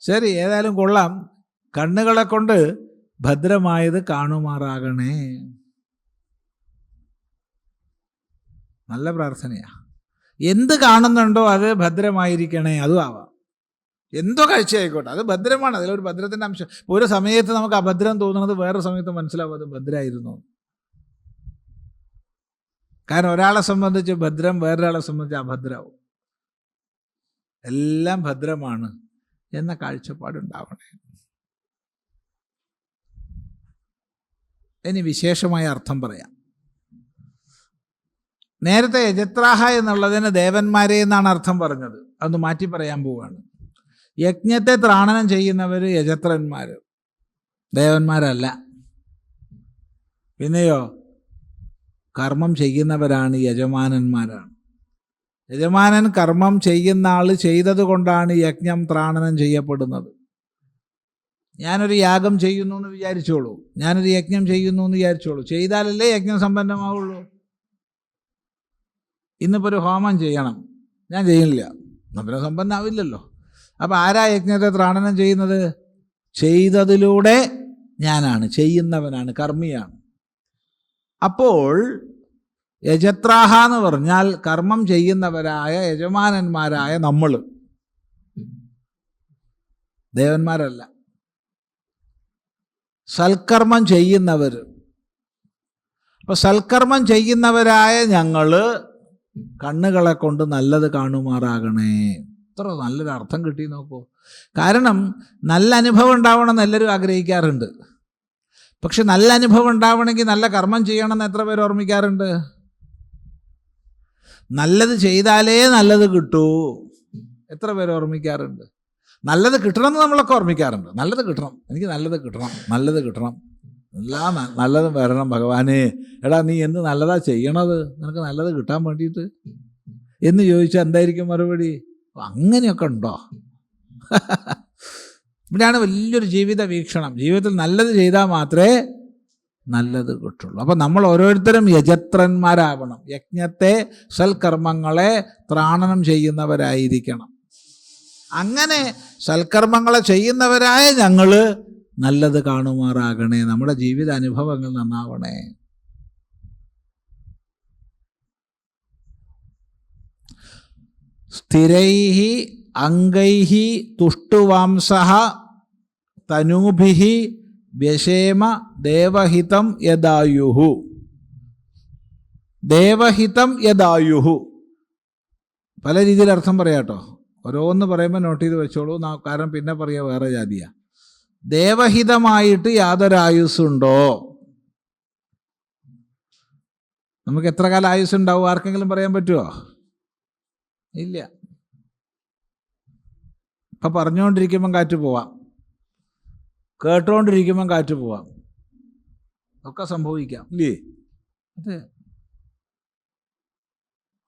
ശരി, ഏതായാലും കൊള്ളാം. കണ്ണുകളെ കൊണ്ട് ഭദ്രമായത് കാണുമാറാകണേ. നല്ല പ്രാർത്ഥനയാ. എന്ത് കാണുന്നുണ്ടോ അത് ഭദ്രമായിരിക്കണേ. അതും ആവാം, എന്തോ കാഴ്ചയായിക്കോട്ടെ, അത് ഭദ്രമാണ്. അതിലൊരു ഭദ്രത്തിൻ്റെ അംശം. ഒരു സമയത്ത് നമുക്ക് അഭദ്രം തോന്നുന്നത് വേറെ സമയത്ത് മനസ്സിലാവും അത് ഭദ്രമായിരുന്നു. കാരണം ഒരാളെ സംബന്ധിച്ച് ഭദ്രം, വേറൊരാളെ സംബന്ധിച്ച് അഭദ്രമാവും. എല്ലാം ഭദ്രമാണ് എന്ന കാഴ്ചപ്പാടുണ്ടാവണേ. ഇനി വിശേഷമായ അർത്ഥം പറയാം. നേരത്തെ യജത്രാഹ എന്നുള്ളതിന് ദേവന്മാരെ എന്നാണ് അർത്ഥം പറഞ്ഞത്. അതൊന്ന് മാറ്റി പറയാൻ പോവുകയാണ്. യജ്ഞത്തെ ത്രാണനം ചെയ്യുന്നവർ യജത്രന്മാർ, ദേവന്മാരല്ല. പിന്നെയോ കർമ്മം ചെയ്യുന്നവരാണ് യജമാനന്മാരാണ്. യജമാനൻ കർമ്മം ചെയ്യുന്ന ആൾ ചെയ്തത് കൊണ്ടാണ് യജ്ഞം ത്രാണനം ചെയ്യപ്പെടുന്നത്. ഞാനൊരു യാഗം ചെയ്യുന്നു എന്ന് വിചാരിച്ചോളൂ, ഞാനൊരു യജ്ഞം ചെയ്യുന്നു എന്ന് വിചാരിച്ചോളൂ, ചെയ്താലല്ലേ യജ്ഞം സമ്പന്നമാവുള്ളൂ. ഇന്നിപ്പോൾ ഒരു ഹോമം ചെയ്യണം, ഞാൻ ചെയ്യുന്നില്ല, പിന്നെ സമ്പന്നാവില്ലല്ലോ. അപ്പം ആരാ യജ്ഞത്തെ ത്രാണനം ചെയ്യുന്നത്? ചെയ്തതിലൂടെ ഞാനാണ്, ചെയ്യുന്നവനാണ്, കർമ്മിയാണ്. അപ്പോൾ യജത്രാഹ എന്ന് പറഞ്ഞാൽ കർമ്മം ചെയ്യുന്നവരായ യജമാനന്മാരായ നമ്മൾ, ദേവന്മാരല്ല. സൽക്കർമ്മം ചെയ്യുന്നവർ. അപ്പം സൽക്കർമ്മം ചെയ്യുന്നവരായ ഞങ്ങൾ കണ്ണുകളെ കൊണ്ട് നല്ലത് കാണുമാറാകണേ. എത്ര നല്ലൊരു അർത്ഥം കിട്ടി നോക്കൂ. കാരണം നല്ല അനുഭവം ഉണ്ടാവണമെന്ന് എല്ലാവരും ആഗ്രഹിക്കാറുണ്ട്. പക്ഷെ നല്ല അനുഭവം ഉണ്ടാവണമെങ്കിൽ നല്ല കർമ്മം ചെയ്യണമെന്ന് എത്ര പേര് ഓർമ്മിക്കാറുണ്ട്? നല്ലത് ചെയ്താലേ നല്ലത് കിട്ടൂ, എത്ര പേര് ഓർമ്മിക്കാറുണ്ട്? നല്ലത് കിട്ടണമെന്ന് നമ്മളൊക്കെ ഓർമ്മിക്കാറുണ്ട്. നല്ലത് കിട്ടണം, എനിക്ക് നല്ലത് കിട്ടണം, നല്ലത് കിട്ടണം, എല്ലാം നല്ലതും വരണം ഭഗവാനെ. എടാ നീ എന്ത് നല്ലതാ ചെയ്യണത്, നിനക്ക് നല്ലത് കിട്ടാൻ വേണ്ടിയിട്ട് എന്ന് ചോദിച്ചാൽ എന്തായിരിക്കും മറുപടി? അങ്ങനെയൊക്കെ ഉണ്ടോ? ഇവിടെയാണ് വലിയൊരു ജീവിത വീക്ഷണം. ജീവിതത്തിൽ നല്ലത് ചെയ്താൽ മാത്രമേ നല്ലത് കിട്ടുള്ളൂ. അപ്പം നമ്മൾ ഓരോരുത്തരും യജത്രന്മാരാവണം. യജ്ഞത്തെ, സൽക്കർമ്മങ്ങളെ ത്രാണനം ചെയ്യുന്നവരായിരിക്കണം. അങ്ങനെ സൽക്കർമ്മങ്ങളെ ചെയ്യുന്നവരായ ഞങ്ങൾ നല്ലത് കാണുമാറാകണേ. നമ്മുടെ ജീവിത അനുഭവങ്ങൾ നന്നാവണേ. സ്ഥിരൈഹി അംഗൈഹി തുഷ്ടുവാംസഃ തനൂഭിഹി വ്യശേമ ദേവഹിതം യദായുഹു. ദേവഹിതം യദായുഹു പല രീതിയിൽ അർത്ഥം പറയാട്ടോ. ഓരോന്ന് പറയുമ്പോൾ നോട്ട് ചെയ്ത് വെച്ചോളൂ, കാരണം പിന്നെ പറയുക വേറെ ജാതിയാ. ദേവഹിതമായിട്ട് യാതൊരായുസ്സുണ്ടോ? നമുക്ക് എത്ര കാലം ആയുസ് ഉണ്ടാവും? ആർക്കെങ്കിലും പറയാൻ പറ്റുമോ? ഇല്ല. ഇപ്പം പറഞ്ഞുകൊണ്ടിരിക്കുമ്പം കാറ്റ് പോവാം, കേട്ടുകൊണ്ടിരിക്കുമ്പം കാറ്റ് പോവാം, ഒക്കെ സംഭവിക്കാം ഇല്ലേ? അതെ.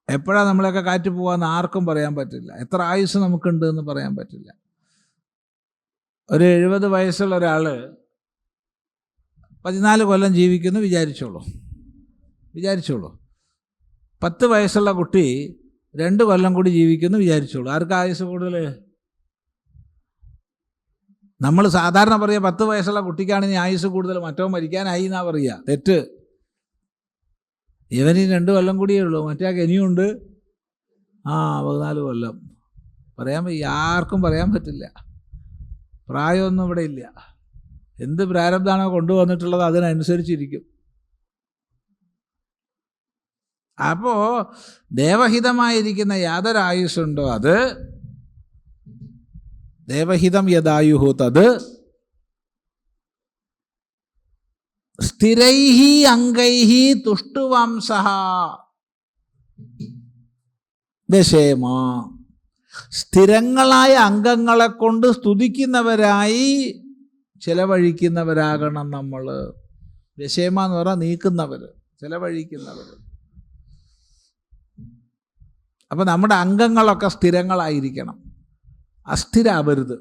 എപ്പോഴാണ് നമ്മളൊക്കെ കാറ്റ് പോകാമെന്ന് ആർക്കും പറയാൻ പറ്റില്ല. എത്ര ആയുസ് നമുക്കുണ്ട് എന്ന് പറയാൻ പറ്റില്ല. ഒരു 70 വയസ്സുള്ള ഒരാൾ 14 കൊല്ലം ജീവിക്കുന്നു വിചാരിച്ചോളൂ. 10 വയസ്സുള്ള കുട്ടി 2 കൊല്ലം കൂടി ജീവിക്കുന്നു വിചാരിച്ചോളൂ. ആർക്കാ ആയുസ് കൂടുതൽ? നമ്മൾ സാധാരണ പറയുക 10 വയസ്സുള്ള കുട്ടിക്കാണ് ഇനി ആയുസ് കൂടുതൽ, മറ്റോ മരിക്കാനായി എന്നാ പറയുക. തെറ്റ്. ഇവന് 2 കൊല്ലം കൂടിയേ ഉള്ളൂ, മറ്റേ ഇനിയുണ്ട് 14 കൊല്ലം പറയാൻ ആർക്കും പറയാൻ പറ്റില്ല. പ്രായമൊന്നും ഇവിടെ ഇല്ല. എന്ത് പ്രാരബ്ധമാണോ കൊണ്ടുവന്നിട്ടുള്ളത് അതിനനുസരിച്ചിരിക്കും. അപ്പോൾ ദേവഹിതമായിരിക്കുന്ന യാതൊരായുസ്സുണ്ടോ അത് ദേവഹിതം യദായുഹു തത് സ്ഥിരൈഹി അംഗൈഹി തുഷ്ടുവംസഃ ദശേമ. സ്ഥിരങ്ങളായ അംഗങ്ങളെ കൊണ്ട് സ്തുതിക്കുന്നവരായി ചെലവഴിക്കുന്നവരാകണം നമ്മൾ. ദശേമ എന്ന് പറഞ്ഞാൽ നീക്കുന്നവർ, ചെലവഴിക്കുന്നവർ. അപ്പം നമ്മുടെ അംഗങ്ങളൊക്കെ സ്ഥിരങ്ങളായിരിക്കണം, അസ്ഥിരാവരുത്.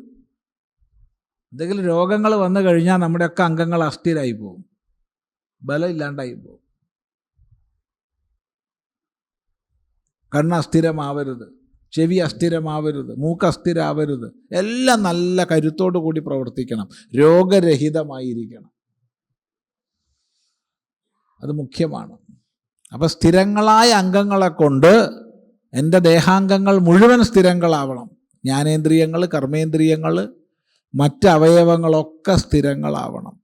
എന്തെങ്കിലും രോഗങ്ങൾ വന്നു കഴിഞ്ഞാൽ നമ്മുടെയൊക്കെ അംഗങ്ങൾ അസ്ഥിരായി പോകും, ബലം ഇല്ലാണ്ടായി പോകും. കണ്ണ് അസ്ഥിരമാവരുത്, ചെവി അസ്ഥിരമാവരുത്, മൂക്ക് അസ്ഥിരാവരുത്. എല്ലാം നല്ല കരുത്തോടു കൂടി പ്രവർത്തിക്കണം, രോഗരഹിതമായിരിക്കണം. അത് മുഖ്യമാണ്. അപ്പം സ്ഥിരങ്ങളായ അംഗങ്ങളെ കൊണ്ട് എൻ്റെ ദേഹാംഗങ്ങൾ മുഴുവൻ സ്ഥിരങ്ങളാവണം. ജ്ഞാനേന്ദ്രിയങ്ങൾ, കർമ്മേന്ദ്രിയങ്ങൾ, മറ്റ് അവയവങ്ങളൊക്കെ സ്ഥിരങ്ങളാവണം.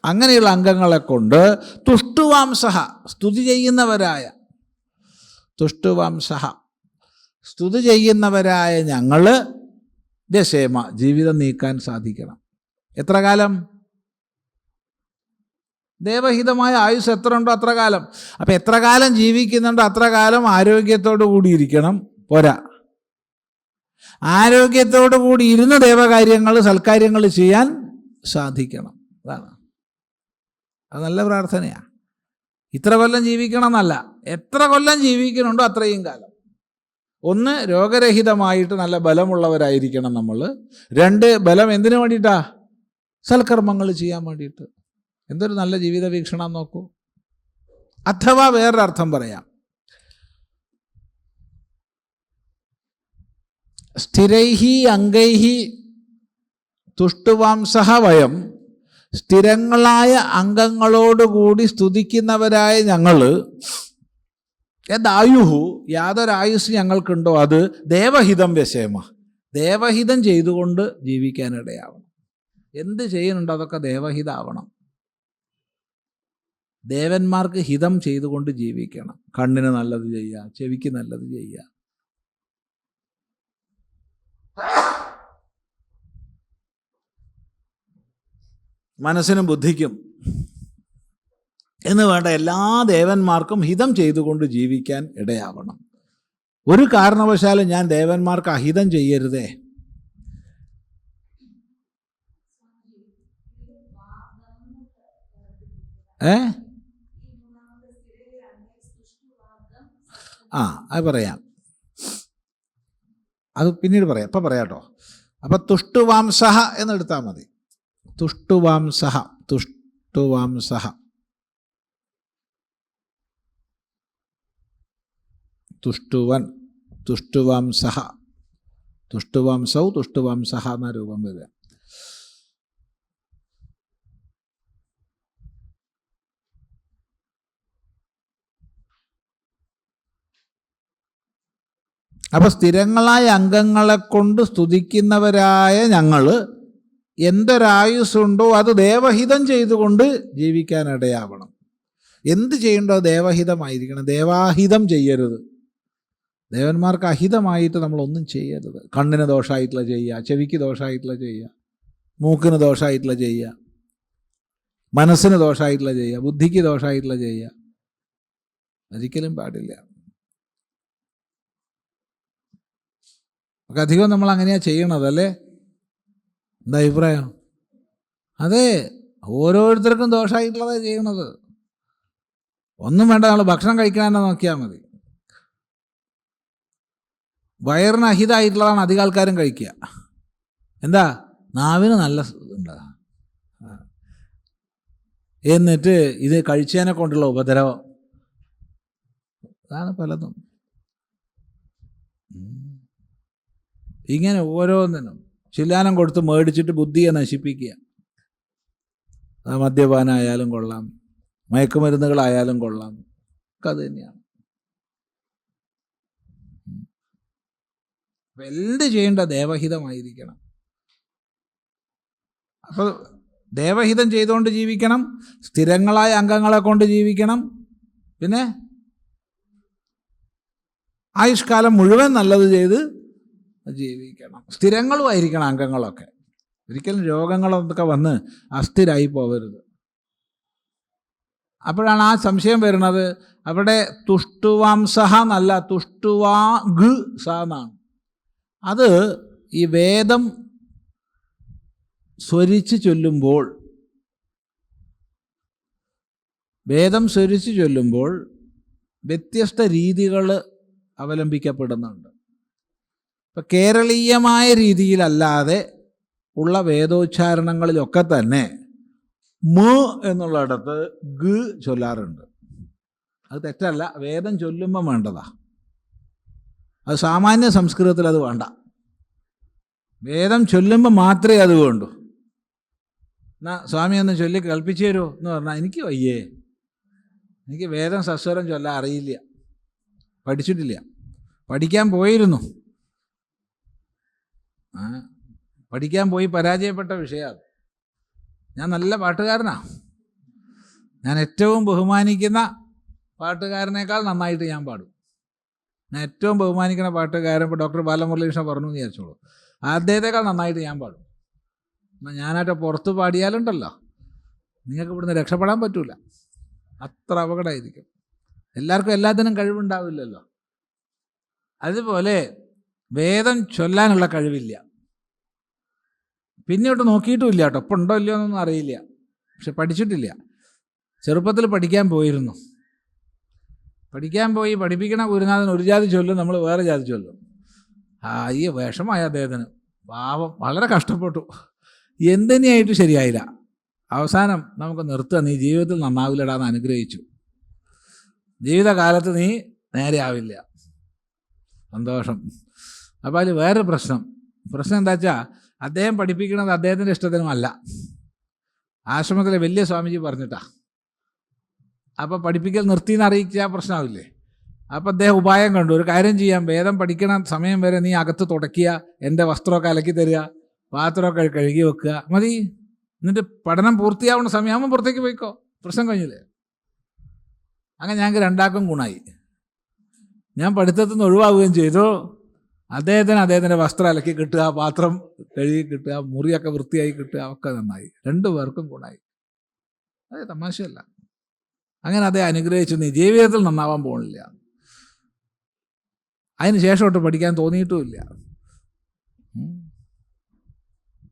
അങ്ങനെയുള്ള അംഗങ്ങളെ കൊണ്ട് തുഷ്ടുവാംസഃ സ്തുതി ചെയ്യുന്നവരായ തുഷ്ടുവാംസഃ സ്തുതി ചെയ്യുന്നവരായ ഞങ്ങൾ ദശേമ ജീവിതം നീക്കാൻ സാധിക്കണം. എത്ര കാലം? ദേവഹിതമായ ആയുസ് എത്ര ഉണ്ടോ അത്ര കാലം. അപ്പം എത്ര കാലം ജീവിക്കുന്നുണ്ടോ അത്ര കാലം ആരോഗ്യത്തോടു കൂടിയിരിക്കണം. പോരാ, ആരോഗ്യത്തോടു കൂടി ഇരുന്ന് ദേവകാര്യങ്ങൾ, സൽക്കാര്യങ്ങൾ ചെയ്യാൻ സാധിക്കണം. അതാണ്, അത് നല്ല പ്രാർത്ഥനയാണ്. ഇത്ര കൊല്ലം ജീവിക്കണം എന്നല്ല, എത്ര കൊല്ലം ജീവിക്കണുണ്ടോ അത്രയും കാലം. ഒന്ന്, രോഗരഹിതമായിട്ട് നല്ല ബലമുള്ളവരായിരിക്കണം നമ്മൾ. 2, ബലം എന്തിനു വേണ്ടിയിട്ടാ? സൽക്കർമ്മങ്ങൾ ചെയ്യാൻ വേണ്ടിയിട്ട്. എന്തൊരു നല്ല ജീവിത വീക്ഷണം നോക്കൂ. അഥവാ വേറൊരർത്ഥം പറയാം, സ്ഥിരൈഹി അംഗൈഹി തുഷ്ടുവാംസഃ വയം. സ്ഥിരങ്ങളായ അംഗങ്ങളോടുകൂടി സ്തുതിക്കുന്നവരായ ഞങ്ങൾ യദായുഹു യാതൊരായുസ് ഞങ്ങൾക്കുണ്ടോ അത് ദേവഹിതം വ്യശേമ ദേവഹിതം ചെയ്തുകൊണ്ട് ജീവിക്കാനിടയാവണം. എന്ത് ചെയ്യുന്നുണ്ടോ അതൊക്കെ ദേവഹിതമാവണം. ദേവന്മാർക്ക് ഹിതം ചെയ്തുകൊണ്ട് ജീവിക്കണം. കണ്ണിന് നല്ലത് ചെയ്യുക, ചെവിക്ക് നല്ലത് ചെയ്യുക. മനസ്സിനും ബുദ്ധിക്കും എന്ന് വേണ്ട എല്ലാ ദേവന്മാർക്കും ഹിതം ചെയ്തുകൊണ്ട് ജീവിക്കാൻ ഇടയാവണം. ഒരു കാരണവശാലും ഞാൻ ദേവന്മാർക്ക് അഹിതം ചെയ്യരുതേ. അത് പറയാം, അത് പിന്നീട് പറയാം, ഇപ്പം പറയാട്ടോ. അപ്പം തുഷ്ടുവാംസഃ എന്നെടുത്താൽ മതി. തുഷ്ടുവാംസഃ, തുഷ്ടുവാംസഃ, തുഷ്ടുവൻ, തുഷ്ടുവാംസഃ, തുഷ്ടുവാംസൗ, തുഷ്ടുവാംസഃ എന്ന രൂപം വരിക. അപ്പോൾ സ്ഥിരങ്ങളായ അംഗങ്ങളെ കൊണ്ട് സ്തുതിക്കുന്നവരായ ഞങ്ങൾ എന്തൊരായുസ്സുണ്ടോ അത് ദേവഹിതം ചെയ്തുകൊണ്ട് ജീവിക്കാനിടയാവണം. എന്ത് ചെയ്യണ്ടോ ദേവഹിതമായിരിക്കണം, ദേവാഹിതം ചെയ്യരുത്. ദേവന്മാർക്ക് അഹിതമായിട്ട് നമ്മളൊന്നും ചെയ്യരുത്. കണ്ണിന് ദോഷമായിട്ടുള്ള ചെയ്യുക, ചെവിക്ക് ദോഷമായിട്ടുള്ള ചെയ്യുക, മൂക്കിന് ദോഷമായിട്ടുള്ള ചെയ്യുക, മനസ്സിന് ദോഷമായിട്ടുള്ള ചെയ്യുക, ബുദ്ധിക്ക് ദോഷമായിട്ടുള്ള ചെയ്യുക, ഒരിക്കലും പാടില്ല. ഒക്കെ അധികം നമ്മൾ അങ്ങനെയാണ് ചെയ്യണത്, അല്ലേ? എന്താ അഭിപ്രായം? അതെ, ഓരോരുത്തർക്കും ദോഷമായിട്ടുള്ളതാണ് ചെയ്യണത്. ഒന്നും വേണ്ട, നമ്മൾ ഭക്ഷണം കഴിക്കണമെന്ന് നോക്കിയാൽ മതി. വയറിന് അഹിതമായിട്ടുള്ളതാണ് അധികം ആൾക്കാരും കഴിക്കുക. എന്താ? നാവിന് നല്ല ഇതുണ്ടാ, എന്നിട്ട് ഇത് കഴിച്ചതിനെ കൊണ്ടുള്ള ഉപദ്രവം. അതാണ് പലതും. ഇങ്ങനെ ഓരോന്നിനും ചില്ലാനം കൊടുത്ത് മേടിച്ചിട്ട് ബുദ്ധിയെ നശിപ്പിക്കുക. മദ്യപാനായാലും കൊള്ളാം, മയക്കുമരുന്നുകളായാലും കൊള്ളാം, ഒക്കെ അത് തന്നെയാണ്. അപ്പം എന്ത് ചെയ്യേണ്ട ദേവഹിതമായിരിക്കണം. അപ്പോൾ ദേവഹിതം ചെയ്തുകൊണ്ട് ജീവിക്കണം, സ്ഥിരങ്ങളായ അംഗങ്ങളെ കൊണ്ട് ജീവിക്കണം, പിന്നെ ആയുഷ്കാലം മുഴുവൻ നല്ലത് ചെയ്ത് ജീവിക്കണം. സ്ഥിരങ്ങളുമായിരിക്കണം അംഗങ്ങളൊക്കെ. ഒരിക്കലും രോഗങ്ങളൊക്കെ വന്ന് അസ്ഥിരായി പോകരുത്. അപ്പോഴാണ് ആ സംശയം വരുന്നത്. അവിടെ തുഷ്ടുവാംസഹ എന്നല്ല, തുഷ്ടുവാ ഗ സ എന്നാണ്. അത് ഈ വേദം സ്വരിച്ച് ചൊല്ലുമ്പോൾ വ്യത്യസ്ത രീതികൾ അവലംബിക്കപ്പെടുന്നുണ്ട്. ഇപ്പം കേരളീയമായ രീതിയിലല്ലാതെ ഉള്ള വേദോച്ചാരണങ്ങളിലൊക്കെ തന്നെ മ എന്നുള്ളിടത്ത് ഗ ചൊല്ലാറുണ്ട്. അത് തെറ്റല്ല, വേദം ചൊല്ലുമ്പം വേണ്ടതാ. അത് സാമാന്യ സംസ്കൃതത്തിൽ അത് വേണ്ട. വേദം ചൊല്ലുമ്പോൾ മാത്രമേ അത് വേണ്ടൂ. എന്നാ സ്വാമി ഒന്ന് ചൊല്ലി കേൾപ്പിച്ചു തരുമോ എന്ന് പറഞ്ഞാൽ എനിക്ക് വയ്യേ, എനിക്ക് വേദം സസ്വരം ചൊല്ലാൻ അറിയില്ല, പഠിച്ചിട്ടില്ല. പഠിക്കാൻ പോയിരുന്നു, പഠിക്കാൻ പോയി പരാജയപ്പെട്ട വിഷയമാണ്. ഞാൻ നല്ല പാട്ടുകാരനാണ്. ഞാൻ ഏറ്റവും ബഹുമാനിക്കുന്ന പാട്ടുകാരനേക്കാൾ നന്നായിട്ട് ഞാൻ പാടും. ഞാൻ ഏറ്റവും ബഹുമാനിക്കുന്ന പാട്ടുകാരൻ ഇപ്പോൾ ഡോക്ടർ ബാലമുരളീകൃഷ്ണൻ പറഞ്ഞു എന്ന് വിചാരിച്ചോളൂ, അദ്ദേഹത്തെക്കാൾ നന്നായിട്ട് ഞാൻ പാടും. എന്നാൽ ഞാനായിട്ട് പുറത്ത് പാടിയാലുണ്ടല്ലോ, നിങ്ങൾക്ക് ഇവിടുന്ന് രക്ഷപ്പെടാൻ പറ്റൂല, അത്ര അപകടമായിരിക്കും. എല്ലാവർക്കും എല്ലാത്തിനും കഴിവുണ്ടാവില്ലല്ലോ. അതുപോലെ വേദം ചൊല്ലാനുള്ള കഴിവില്ല. പിന്നോട്ട് നോക്കിയിട്ടുമില്ല കേട്ടോ, ഇപ്പം ഉണ്ടോ ഇല്ലയോ എന്നൊന്നും അറിയില്ല, പക്ഷെ പഠിച്ചിട്ടില്ല. ചെറുപ്പത്തിൽ പഠിക്കാൻ പോയിരുന്നു. പഠിക്കാൻ പോയി പഠിപ്പിക്കണ ഗുരുനാഥൻ ഒരു ജാതി ചൊല്ലും, നമ്മൾ വേറെ ജാതി ചൊല്ലും. ഈ വിഷമായ അദ്ദേഹത്തിന്, പാവം, വളരെ കഷ്ടപ്പെട്ടു, എന്തിനായിട്ട് ശരിയായില്ല. അവസാനം നമുക്ക് നിർത്തുക, നീ ജീവിതത്തിൽ നന്നാവില്ലടാന്ന് അനുഗ്രഹിച്ചു. ജീവിതകാലത്ത് നീ നേരെ ആവില്ല. സന്തോഷം. അപ്പോൾ അതിൽ വേറെ പ്രശ്നം എന്താ വെച്ചാൽ, അദ്ദേഹം പഠിപ്പിക്കുന്നത് അദ്ദേഹത്തിൻ്റെ ഇഷ്ടത്തിനുമല്ല, ആശ്രമത്തിലെ വലിയ സ്വാമിജി പറഞ്ഞിട്ടാ. അപ്പോൾ പഠിപ്പിക്കൽ നിർത്തിയെന്ന് അറിയിച്ചാൽ പ്രശ്നമാവില്ലേ. അപ്പോൾ അദ്ദേഹം ഉപായം കണ്ടു, ഒരു കാര്യം ചെയ്യാം, വേദം പഠിക്കണ സമയം വരെ നീ അകത്ത് തുടയ്ക്കുക, എൻ്റെ വസ്ത്രമൊക്കെ അലക്കി തരിക, പാത്രമൊക്കെ കഴുകി വെക്കുക, മതി. എന്നിട്ട് പഠനം പൂർത്തിയാവുന്ന സമയമാകുമ്പോൾ പുറത്തേക്ക് പോയിക്കോ, പ്രശ്നം കഴിഞ്ഞില്ലേ. അങ്ങനെ ഞങ്ങൾക്ക് രണ്ടാക്കും ഗുണമായി. ഞാൻ പഠിത്തത്തിൽ നിന്ന് ഒഴിവാകുകയും ചെയ്തു, അദ്ദേഹത്തിൻ്റെ വസ്ത്രം അലക്കി കിട്ടുക, പാത്രം കഴുകി കിട്ടുക, മുറിയൊക്കെ വൃത്തിയായി കിട്ടുക, ഒക്കെ നന്നായി. രണ്ടുപേർക്കും ഗുണമായി. അതെ, തമാശയല്ല. അങ്ങനെ അദ്ദേഹം അനുഗ്രഹിച്ചു, നീ ജീവിതത്തിൽ നന്നാവാൻ പോകുന്നില്ല. അതിന് ശേഷമൊട്ട് പഠിക്കാൻ തോന്നിയിട്ടുമില്ല.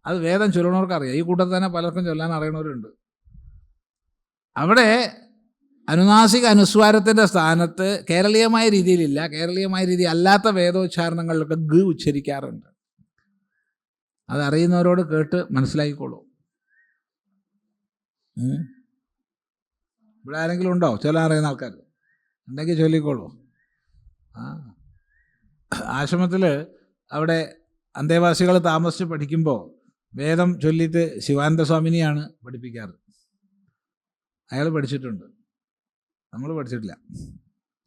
അത് വേദം ചൊല്ലണവർക്കറിയാം. ഈ കൂട്ടത്തിൽ തന്നെ പലർക്കും ചൊല്ലാൻ അറിയണവരുണ്ട്. അവിടെ അനുനാസിക അനുസ്വാരത്തിൻ്റെ സ്ഥാനത്ത് കേരളീയമായ രീതിയിലില്ല, കേരളീയമായ രീതി അല്ലാത്ത വേദോച്ചാരണങ്ങളിലൊക്കെ ഗ ഉച്ചരിക്കാറുണ്ട്. അതറിയുന്നവരോട് കേട്ട് മനസ്സിലാക്കിക്കോളൂ. ഇവിടെ ആരെങ്കിലും ഉണ്ടോ ചൊല്ലാൻ അറിയുന്ന ആൾക്കാർ? ഉണ്ടെങ്കിൽ ചൊല്ലിക്കോളൂ. ആശ്രമത്തിൽ അവിടെ അന്തേവാസികൾ താമസിച്ച് പഠിക്കുമ്പോൾ വേദം ചൊല്ലിയിട്ട് ശിവാനന്ദ സ്വാമിനിയാണ് പഠിപ്പിക്കാറ്. അയാൾ പഠിച്ചിട്ടുണ്ട്, നമ്മൾ പഠിച്ചിട്ടില്ല.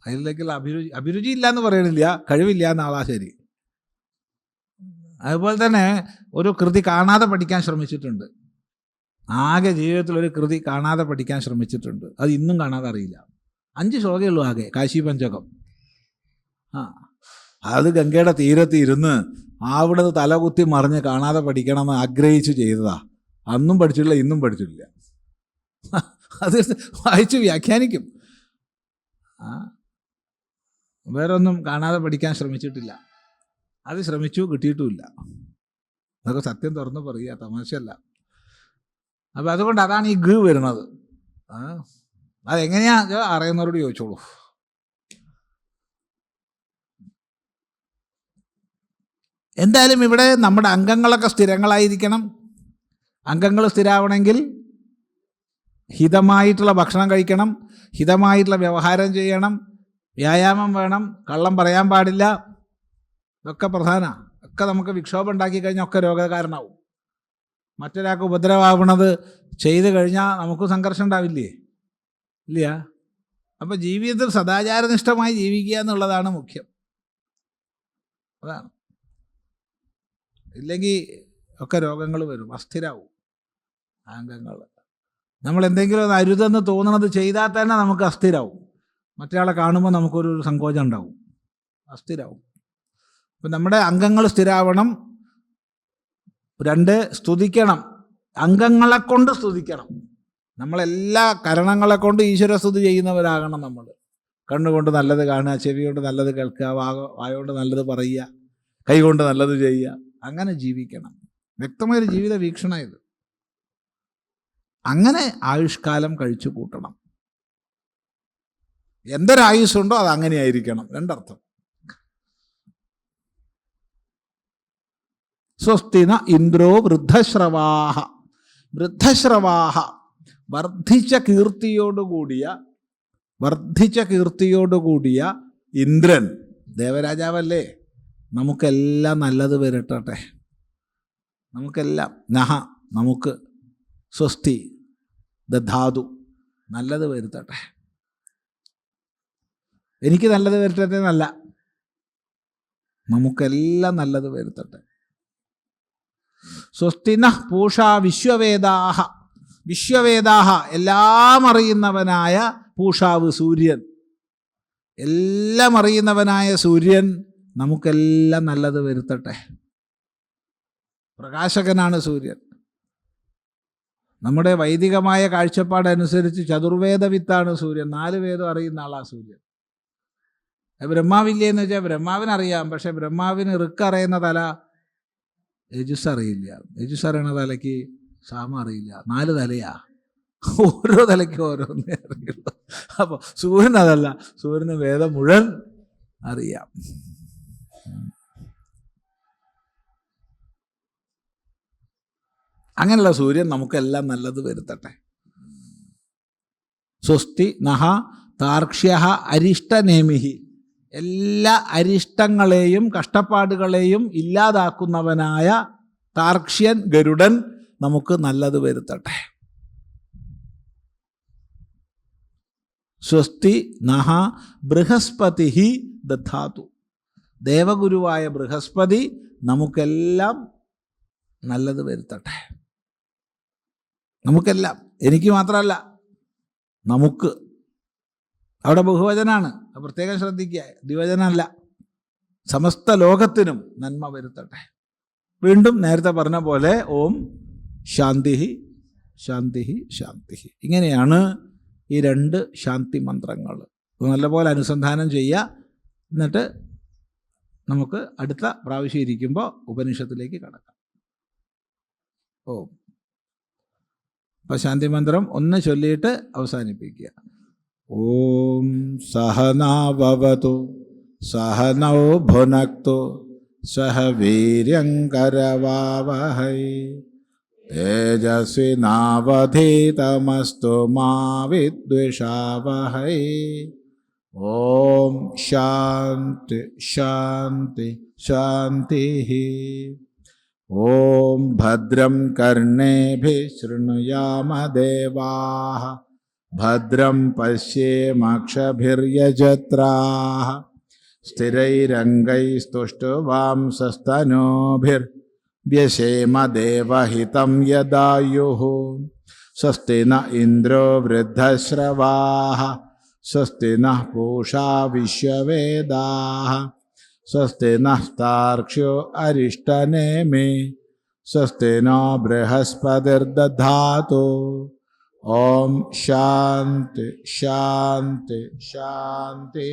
അതിലേക്കുള്ള അഭിരുചി ഇല്ല എന്ന് പറയണില്ല, കഴിവില്ല എന്നാളാ ശരി. അതുപോലെ തന്നെ ഒരു കൃതി കാണാതെ പഠിക്കാൻ ശ്രമിച്ചിട്ടുണ്ട്. ആകെ ജീവിതത്തിൽ ഒരു കൃതി കാണാതെ പഠിക്കാൻ ശ്രമിച്ചിട്ടുണ്ട്. അത് ഇന്നും കാണാതെ അറിയില്ല. 5 ശ്ലോകമേ ഉള്ളൂ ആകെ, കാശി പഞ്ചകം. അത് ഗംഗയുടെ തീരത്ത് ഇരുന്ന് അവിടുന്ന് തലകുത്തി മറിഞ്ഞ് കാണാതെ പഠിക്കണമെന്ന് ആഗ്രഹിച്ചു ചെയ്തതാ. അന്നും പഠിച്ചിട്ടില്ല, ഇന്നും പഠിച്ചിട്ടില്ല. അത് വായിച്ച് വ്യാഖ്യാനിക്കും. വേറെ ഒന്നും കാണാതെ പഠിക്കാൻ ശ്രമിച്ചിട്ടില്ല. അത് ശ്രമിച്ചു, കിട്ടിയിട്ടുമില്ല. അതൊക്കെ സത്യം തുറന്ന് പറയുക, തമാശയല്ല. അപ്പം അതുകൊണ്ട് അതാണ് ഈ ഗ വരുന്നത്. അതെങ്ങനെയാ അറിയുന്നവരോട് ചോദിച്ചോളൂ. എന്തായാലും ഇവിടെ നമ്മുടെ അംഗങ്ങളൊക്കെ സ്ഥിരങ്ങളായിരിക്കണം. അംഗങ്ങൾ സ്ഥിരമാവണമെങ്കിൽ ഹിതമായിട്ടുള്ള ഭക്ഷണം കഴിക്കണം, ഹിതമായിട്ടുള്ള വ്യവഹാരം ചെയ്യണം, വ്യായാമം വേണം, കള്ളം പറയാൻ പാടില്ല. ഇതൊക്കെ പ്രധാനമാണ്. ഒക്കെ നമുക്ക് വിക്ഷോഭം ഉണ്ടാക്കി കഴിഞ്ഞാൽ ഒക്കെ രോഗകാരണമാവും. മറ്റൊരാൾക്ക് ഉപദ്രവമാവണത് ചെയ്ത് കഴിഞ്ഞാൽ നമുക്ക് സംഘർഷം ഉണ്ടാവില്ലേ? ഇല്ല. അപ്പോൾ ജീവിതത്തിൽ സദാചാരനിഷ്ഠമായി ജീവിക്കുക എന്നുള്ളതാണ് മുഖ്യം. അതാണ്. ഇല്ലെങ്കിൽ ഒക്കെ രോഗങ്ങൾ വരും, അസ്ഥിരാവും അംഗങ്ങൾ. നമ്മൾ എന്തെങ്കിലും ഒന്ന് അരുതെന്ന് തോന്നണത് ചെയ്താൽ തന്നെ നമുക്ക് അസ്ഥിരാവും. മറ്റൊരാളെ കാണുമ്പോൾ നമുക്കൊരു സങ്കോചം ഉണ്ടാവും, അസ്ഥിരാവും. അപ്പം നമ്മുടെ അംഗങ്ങൾ സ്ഥിരാവണം. 2, സ്തുതിക്കണം. അംഗങ്ങളെ കൊണ്ട് സ്തുതിക്കണം. നമ്മളെല്ലാ കരണങ്ങളെ കൊണ്ട് ഈശ്വരസ്തുതി ചെയ്യുന്നവരാകണം നമ്മൾ. കണ്ണുകൊണ്ട് നല്ലത് കാണുക, ചെവി കൊണ്ട് നല്ലത് കേൾക്കുക, വായോണ്ട് നല്ലത് പറയുക, കൈ കൊണ്ട് നല്ലത് ചെയ്യുക. അങ്ങനെ ജീവിക്കണം. വ്യക്തമായൊരു ജീവിത വീക്ഷണം ഇത്. അങ്ങനെ ആയുഷ്കാലം കഴിച്ചു കൂട്ടണം. എന്തൊരായുസ്സുണ്ടോ അത് അങ്ങനെയായിരിക്കണം. 2 അർത്ഥം. സ്വസ്തിന ഇന്ദ്രോ വൃദ്ധശ്രവാഹ. വൃദ്ധശ്രവാഹ വർദ്ധിച്ച കീർത്തിയോടുകൂടിയ ഇന്ദ്രൻ, ദേവരാജാവല്ലേ, നമുക്കെല്ലാം നല്ലത് വരട്ടെ. നമുക്കെല്ലാം നഹ, നമുക്ക്, സ്വസ്തി ദധാതു, നല്ലത് വരുത്തട്ടെ. എനിക്ക് നല്ലത് വരുത്തട്ടെ എന്നല്ല, നമുക്കെല്ലാം നല്ലത് വരുത്തട്ടെ. സ്വസ്തിന പൂഷാ വിശ്വവേദാഹ. വിശ്വവേദാഹ എല്ലാം അറിയുന്നവനായ പൂഷാവ് സൂര്യൻ, എല്ലാം അറിയുന്നവനായ സൂര്യൻ നമുക്കെല്ലാം നല്ലത് വരുത്തട്ടെ. പ്രകാശകനാണ് സൂര്യൻ. നമ്മുടെ വൈദികമായ കാഴ്ചപ്പാടനുസരിച്ച് ചതുർവേദവിത്താണ് സൂര്യൻ. 4 വേദം അറിയുന്ന ആളാണ് സൂര്യൻ. ബ്രഹ്മാവില്ലേന്ന് വെച്ചാൽ ബ്രഹ്മാവിനറിയാം, പക്ഷെ ബ്രഹ്മാവിന് ഋക്ക് അറിയുന്ന തല യജുസ് അറിയില്ല. യജുസ് അറിയണ തലയ്ക്ക് സാമ അറിയില്ല. 4 തലയാ, ഓരോ തലയ്ക്കും ഓരോന്നേ അറിയുള്ളൂ. അപ്പോൾ സൂര്യൻ അതല്ല, സൂര്യന് വേദം മുഴുവൻ അറിയാം. അങ്ങനെയുള്ള സൂര്യൻ നമുക്കെല്ലാം നല്ലത് വരുത്തട്ടെ. സ്വസ്തി നഹ താർക്ഷ്യ അരിഷ്ടനേമിഹി. എല്ലാ അരിഷ്ടങ്ങളെയും കഷ്ടപ്പാടുകളെയും ഇല്ലാതാക്കുന്നവനായ താർക്ഷ്യൻ ഗരുഡൻ നമുക്ക് നല്ലത് വരുത്തട്ടെ. സ്വസ്തി നഹ ബൃഹസ്പതി ദധാതു. ദേവഗുരുവായ ബൃഹസ്പതി നമുക്കെല്ലാം നല്ലത് വരുത്തട്ടെ. നമുക്കെല്ലാം, എനിക്ക് മാത്രമല്ല, നമുക്ക്. അവിടെ ബഹുവചനാണ്, പ്രത്യേകം ശ്രദ്ധിക്കുക, ദ്വിവചനമല്ല. സമസ്ത ലോകത്തിനും നന്മ വരുത്തട്ടെ. വീണ്ടും നേരത്തെ പറഞ്ഞ പോലെ ഓം ശാന്തി ശാന്തി ശാന്തി. ഇങ്ങനെയാണ് ഈ 2 ശാന്തി മന്ത്രങ്ങൾ. നല്ലപോലെ അനുസന്ധാനം ചെയ്യുക. എന്നിട്ട് നമുക്ക് അടുത്ത പ്രാവശ്യം ഇരിക്കുമ്പോൾ ഉപനിഷത്തിലേക്ക് കടക്കാം. ഓം. അപ്പോൾ ശാന്തി മന്ത്രം ഒന്ന് ചൊല്ലിയിട്ട് അവസാനിപ്പിക്കുക. ഓം സഹനാവവതു സഹനൗ ഭുനക്തു സഹ വീര്യങ്കരവാവഹൈ തേജസ്വിനാവധീതമസ്തു മാ വിദ്വിഷാവഹൈ. ഓം ശാന്തി ശാന്തി ശാന്തി. ഓം ഭദ്രം കർണേഭിഃ ശൃണുയാമ ദേവാഃ ഭദ്രം പശ്യേമാക്ഷഭിർയജത്രാഃ സ്ഥിരൈരംഗൈസ്തുഷ്ടവാംസസ്തനൂഭിർव्यसेम देवहितं यदायुः. स्वस्ति न इन्द्रो वृद्धश्रवाः स्वस्ति नः पूषा विश्ववेदाः स्वस्ति नः तार्क्ष्यो अरिष्टनेमि स्वस्ति नो बृहस्पतिर्दधातु. ओम शांति शांति शांति.